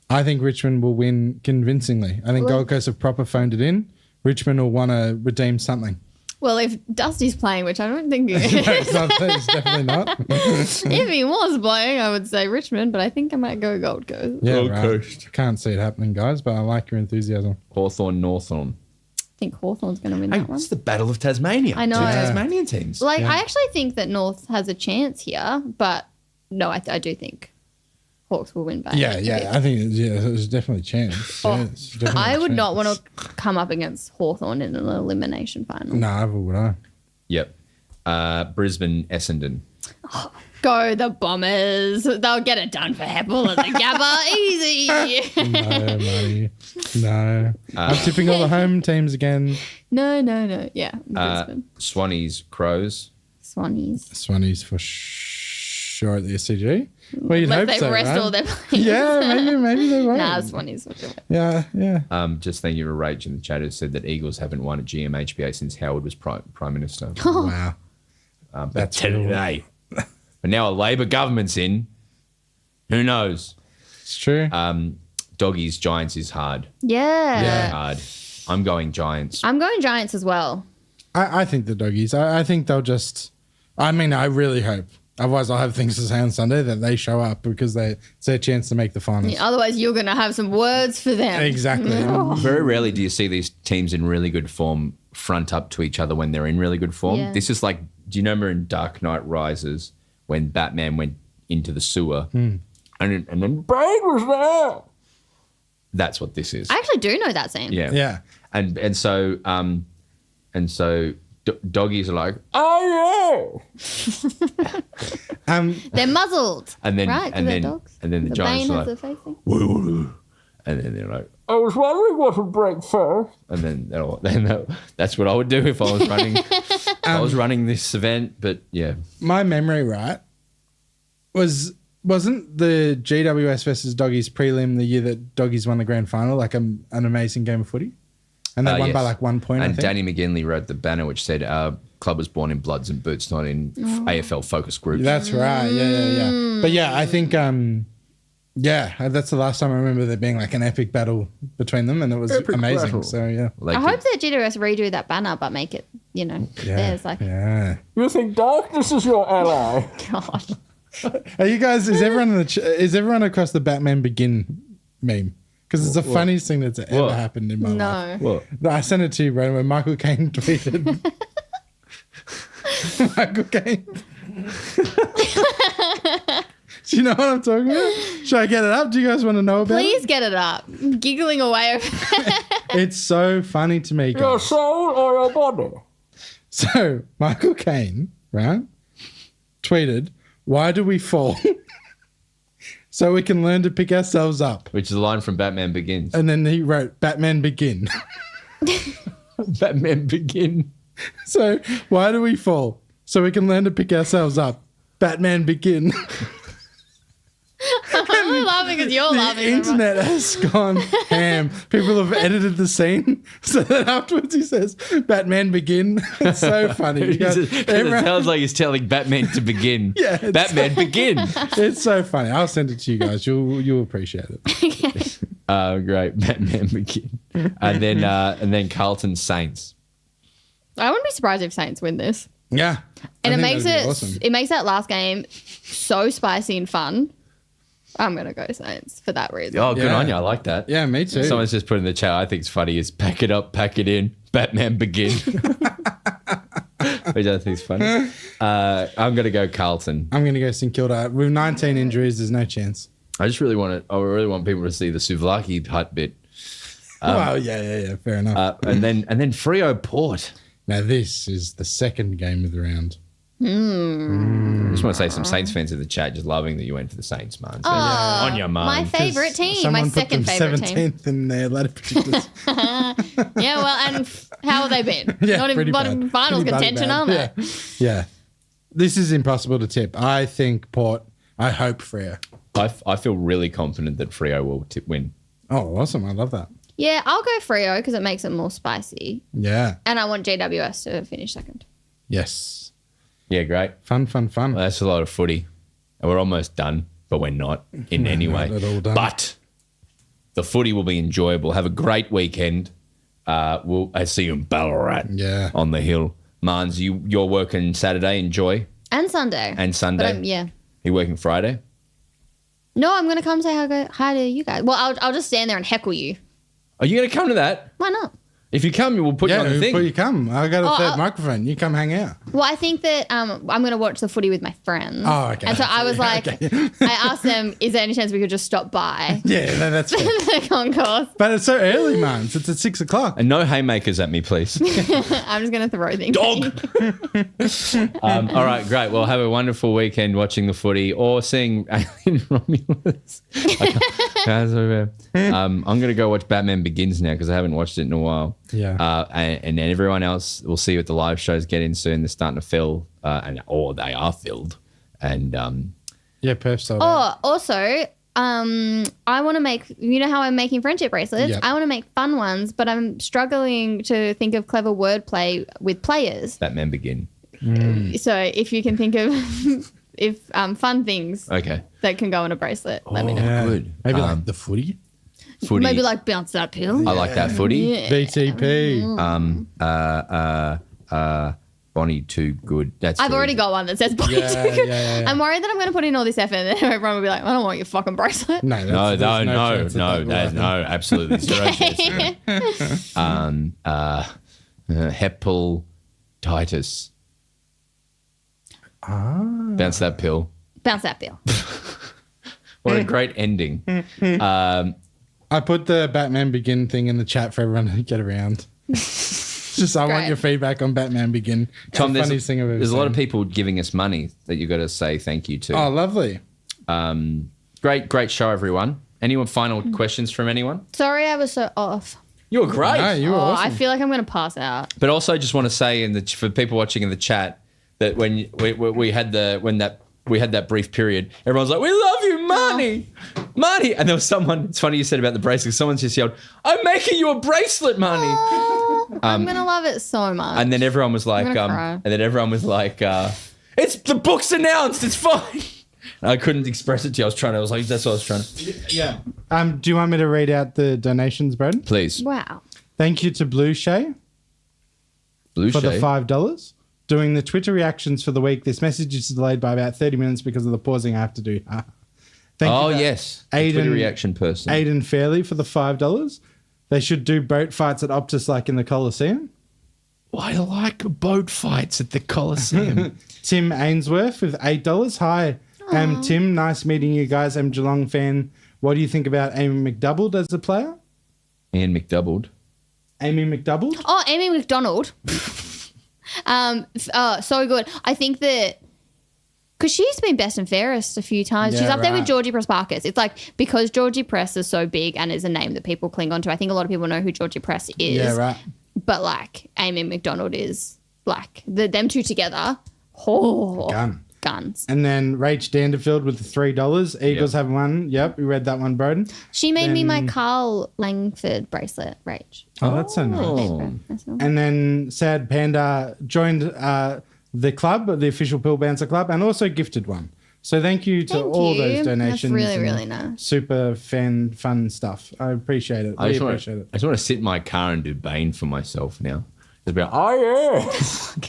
Speaker 2: I think Richmond will win convincingly. I think Gold Coast have proper phoned it in. Richmond will want to redeem something.
Speaker 3: Well, if Dusty's playing, which I don't think he
Speaker 2: No,
Speaker 3: is.
Speaker 2: it's definitely not.
Speaker 3: If he was playing, I would say Richmond, but I think I might go Gold Coast.
Speaker 2: Yeah,
Speaker 1: Gold
Speaker 2: right.
Speaker 1: Coast.
Speaker 2: Can't see it happening, guys, but I like your enthusiasm.
Speaker 1: Hawthorn, Northorn.
Speaker 3: I think Hawthorn's going to win
Speaker 1: Hey,
Speaker 3: that one.
Speaker 1: it's the Battle of Tasmania.
Speaker 3: I know.
Speaker 1: Two
Speaker 3: Yeah.
Speaker 1: Tasmanian teams.
Speaker 3: Like,
Speaker 2: Yeah.
Speaker 3: I actually think that North has a chance here, but no, I do think Hawks will win by
Speaker 2: Yeah.
Speaker 3: a
Speaker 2: I think there's definitely a chance.
Speaker 3: Oh,
Speaker 2: Yeah, it's definitely
Speaker 3: I
Speaker 2: a
Speaker 3: would
Speaker 2: chance.
Speaker 3: not want to come up against Hawthorn in an elimination final.
Speaker 2: No, either would I.
Speaker 1: Yep. Brisbane, Essendon.
Speaker 3: Go the Bombers. They'll get it done for Heppel at the Gabba. Easy.
Speaker 2: No, buddy. No. I'm tipping all the home teams again.
Speaker 3: No. Yeah, Brisbane.
Speaker 1: Swannies, Crows.
Speaker 3: Swannies.
Speaker 2: Swannies for sure at the SCG. Well, you'd
Speaker 3: Unless
Speaker 2: hope
Speaker 3: they
Speaker 2: so,
Speaker 3: rest
Speaker 2: right?
Speaker 3: all their players.
Speaker 2: Yeah, maybe they won't.
Speaker 3: Nah, Swannies will do it.
Speaker 2: Yeah.
Speaker 1: Just thank you to Rach in the chat who said that Eagles haven't won at GMHBA since Howard was Prime Minister.
Speaker 2: Wow.
Speaker 1: But
Speaker 2: That's
Speaker 1: today. But now a Labor government's in. Who knows?
Speaker 2: It's true.
Speaker 1: Doggies, Giants is hard.
Speaker 3: Yeah.
Speaker 1: Hard. I'm going Giants.
Speaker 3: I'm going Giants as well.
Speaker 2: I think the Doggies, I think they'll just, I mean, I really hope. Otherwise, I'll have things to say on Sunday that they show up because it's their chance to make the finals.
Speaker 3: Yeah, otherwise, you're going to have some words for them.
Speaker 2: Exactly.
Speaker 1: Very rarely do you see these teams in really good form front up to each other when they're in really good form.
Speaker 3: Yeah.
Speaker 1: This is like, do you remember in Dark Knight Rises when Batman went into the sewer and then Bane was there? That's what this is.
Speaker 3: I actually do know that scene.
Speaker 1: Yeah.
Speaker 2: Yeah.
Speaker 1: And so doggies are like, oh yeah.
Speaker 3: They're muzzled.
Speaker 1: And then
Speaker 3: right, 'cause
Speaker 1: and
Speaker 3: they're
Speaker 1: then
Speaker 3: dogs.
Speaker 1: and then the
Speaker 3: The
Speaker 1: Giants
Speaker 3: Bane
Speaker 1: are
Speaker 3: has
Speaker 1: like,
Speaker 3: the facing.
Speaker 1: and then they're like, I was wondering what would break first. And then that's what I would do if I was running. I was running this event, but yeah.
Speaker 2: My memory, right, wasn't the GWS versus Doggies prelim the year that Doggies won the grand final, like an amazing game of footy? And they won by
Speaker 1: Yes.
Speaker 2: like 1 point, I
Speaker 1: And
Speaker 2: think.
Speaker 1: Danny McGinley wrote the banner which said, "Our club was born in bloods and boots, not in AFL focus groups."
Speaker 2: That's right. Yeah. But yeah, I think, that's the last time I remember there being like an epic battle between them, and it was amazing.
Speaker 1: battle.
Speaker 2: So yeah.
Speaker 1: Like,
Speaker 3: I hope that GWS redo that banner, but make it, theirs. Like,
Speaker 2: Yeah.
Speaker 1: you think darkness is your ally?
Speaker 3: God.
Speaker 2: Are you guys? Is everyone is everyone across the Batman Begin meme? Because it's the funniest thing that's ever
Speaker 1: What?
Speaker 2: happened in my life.
Speaker 3: No.
Speaker 1: What?
Speaker 2: I sent it to you, Broden, when Michael Caine tweeted. Michael Caine Do you know what I'm talking about? Should I get it up? Do you guys want to know about
Speaker 3: Please get it up. I'm giggling away over
Speaker 2: it? It's so funny to me, guys. Your soul or your body? So, Michael Caine, right, tweeted, "Why do we fall?" So we can learn to pick ourselves up.
Speaker 1: Which is a line from Batman Begins.
Speaker 2: And then he wrote, "Batman Begin."
Speaker 1: Batman Begin.
Speaker 2: So, why do we fall? So we can learn to pick ourselves up. Batman Begin.
Speaker 3: I'm laughing because you're
Speaker 2: The
Speaker 3: laughing.
Speaker 2: internet has gone ham. People have edited the scene so that afterwards he says, "Batman Begin." It's so funny. You guys,
Speaker 1: It
Speaker 2: everyone-
Speaker 1: sounds like he's telling Batman to begin.
Speaker 2: Yeah, it's-
Speaker 1: Batman Begin.
Speaker 2: it's so funny. I'll send it to you guys. You'll appreciate it.
Speaker 1: Great. Batman Begin. And then Carlton Saints.
Speaker 3: I wouldn't be surprised if Saints win this.
Speaker 2: Yeah.
Speaker 3: And
Speaker 2: I
Speaker 3: it
Speaker 2: think
Speaker 3: makes
Speaker 2: that'd
Speaker 3: it
Speaker 2: be awesome.
Speaker 3: it makes that last game so spicy and fun. I'm gonna go Saints for that reason.
Speaker 1: Oh, good
Speaker 2: Yeah.
Speaker 1: on you. I like that.
Speaker 2: Yeah, me too.
Speaker 1: Someone's just put in the chat, I think it's funny, is pack it up, pack it in, Batman Begin. Which I think is funny. I'm going to go Carlton.
Speaker 2: I'm going to go St Kilda. With 19 injuries, there's no chance.
Speaker 1: I really want people to see the Souvlaki hut bit.
Speaker 2: Well, yeah. Fair enough.
Speaker 1: And then Freo Port.
Speaker 2: Now, this is the second game of the round.
Speaker 1: I just want to say some Saints fans in the chat just loving that you went for the Saints, Marns.
Speaker 3: Oh,
Speaker 1: On your Marns.
Speaker 3: my favourite team.
Speaker 2: Someone
Speaker 3: My
Speaker 2: put
Speaker 3: second
Speaker 2: them
Speaker 3: favourite team.
Speaker 2: 17th in their ladder predictors.
Speaker 3: Yeah, well, and how have they been?
Speaker 2: Yeah,
Speaker 3: Not
Speaker 2: pretty
Speaker 3: in
Speaker 2: bad.
Speaker 3: finals
Speaker 2: Pretty
Speaker 3: contention,
Speaker 2: bad.
Speaker 3: are they?
Speaker 2: Yeah. This is impossible to tip. I think Port. I hope Freo.
Speaker 1: I feel really confident that Freo will win.
Speaker 2: Oh, awesome. I love that.
Speaker 3: Yeah, I'll go Freo because it makes it more spicy.
Speaker 2: Yeah.
Speaker 3: And I want GWS to finish second.
Speaker 2: Yes.
Speaker 1: Yeah, great.
Speaker 2: Fun.
Speaker 1: Well, that's a lot of footy. And we're almost done, but we're not in any way.
Speaker 2: Not at all done.
Speaker 1: But the footy will be enjoyable. Have a great weekend. I see you in Ballarat
Speaker 2: Yeah.
Speaker 1: on the hill. Marns, you're working Saturday. Enjoy.
Speaker 3: And Sunday.
Speaker 1: And Sunday.
Speaker 3: But, yeah.
Speaker 1: You're working Friday?
Speaker 3: No, I'm going to come say hi to you guys. Well, I'll just stand there and heckle you.
Speaker 1: Are you going to come to that?
Speaker 3: Why not?
Speaker 1: If you come, we'll put you on the thing.
Speaker 2: Before you come. I got a
Speaker 3: Oh,
Speaker 2: third microphone. You come hang out.
Speaker 3: Well, I think that I'm going to watch the footy with my friends.
Speaker 2: Oh, okay.
Speaker 3: And so I was like,
Speaker 2: Okay.
Speaker 3: I asked them, is there any chance we could just stop by
Speaker 2: Yeah, that's fair.
Speaker 3: the concourse?
Speaker 2: But it's so early, man. It's at 6 o'clock.
Speaker 1: And no haymakers at me, please.
Speaker 3: I'm just going to throw things.
Speaker 1: Dog. All right, great. Well, have a wonderful weekend watching the footy or seeing Alien Romulus. I'm going to go watch Batman Begins now because I haven't watched it in a while.
Speaker 2: Yeah.
Speaker 1: And then everyone else, we'll see what the live shows get in soon. They're starting to fill, or they are filled. And
Speaker 2: Yeah, Perth sold out.
Speaker 3: Oh, also, I want to make, you know how I'm making friendship bracelets?
Speaker 2: Yep.
Speaker 3: I want to make fun ones, but I'm struggling to think of clever wordplay with players.
Speaker 1: Batman Begin.
Speaker 3: So if you can think of fun things
Speaker 1: Okay.
Speaker 3: that can go in a bracelet, let me know.
Speaker 2: Yeah.
Speaker 1: Good.
Speaker 2: Maybe like the footy.
Speaker 1: Footy.
Speaker 3: Maybe like bounce that pill.
Speaker 1: I like that footy.
Speaker 3: Yeah.
Speaker 2: BTP.
Speaker 1: Bonnie Too Good. That's
Speaker 3: I've
Speaker 1: really
Speaker 3: already
Speaker 1: good.
Speaker 3: got one that says Bonnie
Speaker 2: Yeah,
Speaker 3: Too Good.
Speaker 2: yeah.
Speaker 3: I'm worried that I'm going to put in all this effort and then everyone will be like, I don't want your fucking bracelet.
Speaker 2: No,
Speaker 1: No,
Speaker 2: there's chance that will happen.
Speaker 1: absolutely zero chance. Hepatitis. Bounce that pill.
Speaker 3: Bounce that pill.
Speaker 1: What a great ending.
Speaker 2: I put the Batman Begin thing in the chat for everyone to get around. Just I want
Speaker 3: Great.
Speaker 2: your feedback on Batman Begin. It's
Speaker 1: Tom,
Speaker 2: the funniest thing I've ever
Speaker 1: there's a lot of
Speaker 2: seen.
Speaker 1: people giving us money that you've got to say thank you to.
Speaker 2: Oh, lovely.
Speaker 1: Great show, everyone. Anyone final questions from anyone?
Speaker 3: Sorry I was so off.
Speaker 1: You were great.
Speaker 2: No, you were awesome.
Speaker 3: I feel like I'm going to pass out.
Speaker 1: But also, just want to say, for people watching in the chat, that when we had that brief period, everyone's like, "We love you, Marnie, Marnie," and there was someone. It's funny you said about the bracelet. Someone just yelled, "I'm making you a bracelet, Marnie,"
Speaker 3: I'm going to love it so much.
Speaker 1: and then everyone was like,
Speaker 3: gonna cry.
Speaker 1: "It's the book's announced. It's fine." And I couldn't express it to you. I was like, that's what I was trying to.
Speaker 2: Yeah. Do you want me to read out the donations, Broden?
Speaker 1: Please,
Speaker 3: Wow.
Speaker 2: Thank you to Blue Shay
Speaker 1: Blue
Speaker 2: for the
Speaker 1: Shade.
Speaker 2: $5. Doing the Twitter reactions for the week. This message is delayed by about 30 minutes because of the pausing I have to do. Thank
Speaker 1: Oh
Speaker 2: you to
Speaker 1: yes, the Twitter
Speaker 2: Aiden-
Speaker 1: reaction person.
Speaker 2: Aiden Fairley for the $5. They should do boat fights at Optus like in the Coliseum.
Speaker 1: I like boat fights at the Coliseum.
Speaker 2: Tim Ainsworth with $8. Hi, Tim. Nice meeting you guys. I'm a Geelong fan. What do you think about Amy McDouble as a player?
Speaker 1: Ian McDoubled.
Speaker 2: Amy McDouble?
Speaker 3: Oh, Amy McDonald. So good. I think that because she's been best and fairest a few times.
Speaker 2: Yeah,
Speaker 3: She's up there with
Speaker 2: right.
Speaker 3: Georgie Press-Parkes. It's like because Georgie Press is so big and is a name that people cling on to, I think a lot of people know who Georgie Press is.
Speaker 2: Yeah, right.
Speaker 3: But like Amy McDonald is like them two together. Oh, guns.
Speaker 2: And then Rach Danderfield with the $3. Eagles have one. Yep, we read that one, Broden.
Speaker 3: She made me my Carl Langford bracelet, Rach.
Speaker 2: Oh, that's so nice.
Speaker 1: Oh.
Speaker 2: And then Sad Panda joined the club, the official Pill Bouncer Club, and also gifted one. So thank you to
Speaker 3: Thank
Speaker 2: all
Speaker 3: you.
Speaker 2: those donations.
Speaker 3: That's really,
Speaker 2: and
Speaker 3: really nice.
Speaker 2: Super fun stuff. I appreciate it.
Speaker 1: I just want to sit in my car and do Bane for myself now. Just be like, oh yeah.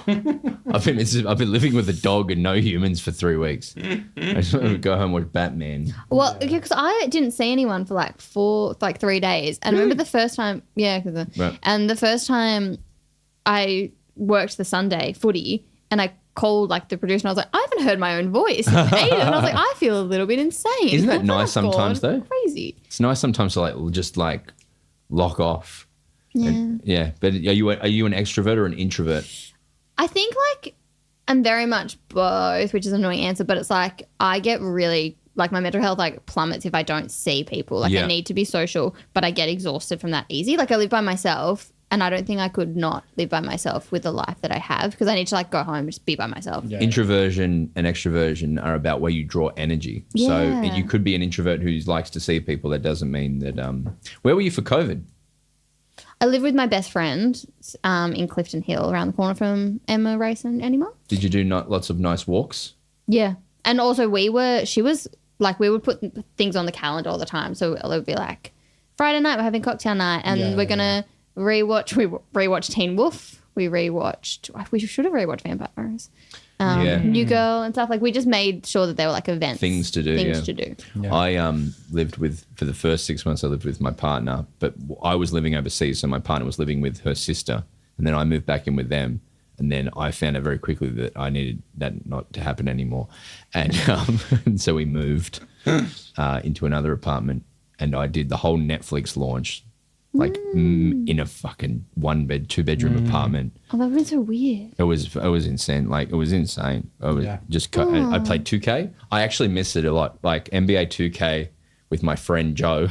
Speaker 1: I've been living with a dog and no humans for 3 weeks. I just want to go home and watch Batman.
Speaker 3: Well, because I didn't see anyone for like 3 days, and I remember the first time,
Speaker 1: Right.
Speaker 3: and the first time I worked the Sunday footy, and I called like the producer, and I was like, I haven't heard my own voice in ages, and I was like, I feel a little bit insane.
Speaker 1: Isn't that
Speaker 3: Oh,
Speaker 1: nice
Speaker 3: God,
Speaker 1: sometimes, though?
Speaker 3: Crazy.
Speaker 1: It's nice sometimes to just lock off.
Speaker 3: Yeah.
Speaker 1: But are you an extrovert or an introvert?
Speaker 3: I think like I'm very much both, which is an annoying answer, but it's like I get really like my mental health like plummets if I don't see people. Like I need to be social, but I get exhausted from that easy. Like I live by myself, and I don't think I could not live by myself with the life that I have because I need to like go home and just be by myself.
Speaker 2: Yeah.
Speaker 1: Introversion and extroversion are about where you draw energy.
Speaker 3: Yeah.
Speaker 1: So you could be an introvert who likes to see people. That doesn't mean that. Where were you for COVID?
Speaker 3: I live with my best friend in Clifton Hill, around the corner from Emma, Race and Anima.
Speaker 1: Did you do lots of nice walks?
Speaker 3: Yeah. And also we would put things on the calendar all the time. So it would be like, Friday night we're having cocktail night and we're going to rewatch Teen Wolf. We should have rewatched Vampires. New Girl and stuff. Like we just made sure that they were like events.
Speaker 1: Things to do.
Speaker 2: Yeah.
Speaker 1: I lived for the first 6 months I lived with my partner, but I was living overseas, so my partner was living with her sister, and then I moved back in with them, and then I found out very quickly that I needed that not to happen anymore, and, and so we moved into another apartment, and I did the whole Netflix launch. In a fucking 2-bedroom apartment.
Speaker 3: Oh, that would be so weird.
Speaker 1: It was insane. Like it was insane. I was I played 2K. I actually missed it a lot. Like NBA 2K with my friend Joe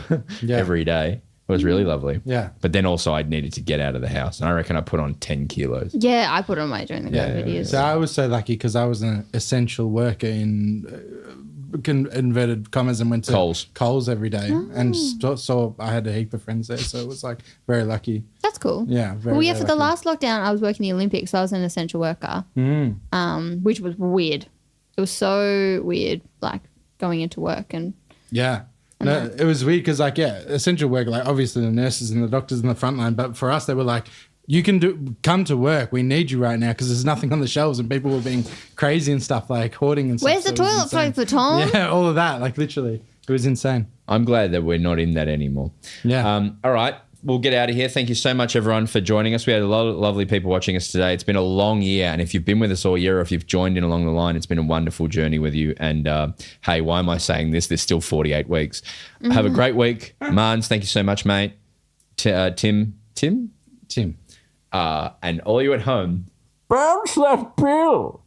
Speaker 1: every day. It was really lovely.
Speaker 2: Yeah.
Speaker 1: But then also I needed to get out of the house, and I reckon I put on 10 kilos.
Speaker 3: Yeah, I put on my during the COVID years.
Speaker 2: So I was so lucky because I was an essential worker in inverted commas and went to Coles every day and saw I had a heap of friends there, so it was like very lucky.
Speaker 3: That's cool.
Speaker 2: Yeah,
Speaker 3: for the last lockdown I was working the Olympics, so I was an essential worker, which was weird. It was so weird, like going into work and it was weird because essential work, like obviously the nurses and the doctors in the front line, but for us they were like, you can come to work. We need you right now because there's nothing on the shelves, and people were being crazy and stuff, like hoarding and stuff. Where's the toilet paper, Tom?
Speaker 2: Yeah, all of that. Like literally, it was insane.
Speaker 1: I'm glad that we're not in that anymore.
Speaker 2: Yeah.
Speaker 1: All right. We'll get out of here. Thank you so much, everyone, for joining us. We had a lot of lovely people watching us today. It's been a long year, and if you've been with us all year or if you've joined in along the line, it's been a wonderful journey with you. And hey, why am I saying this? There's still 48 weeks. Have a great week. Marns, thank you so much, mate. Tim. And all you at home, bounce that bill.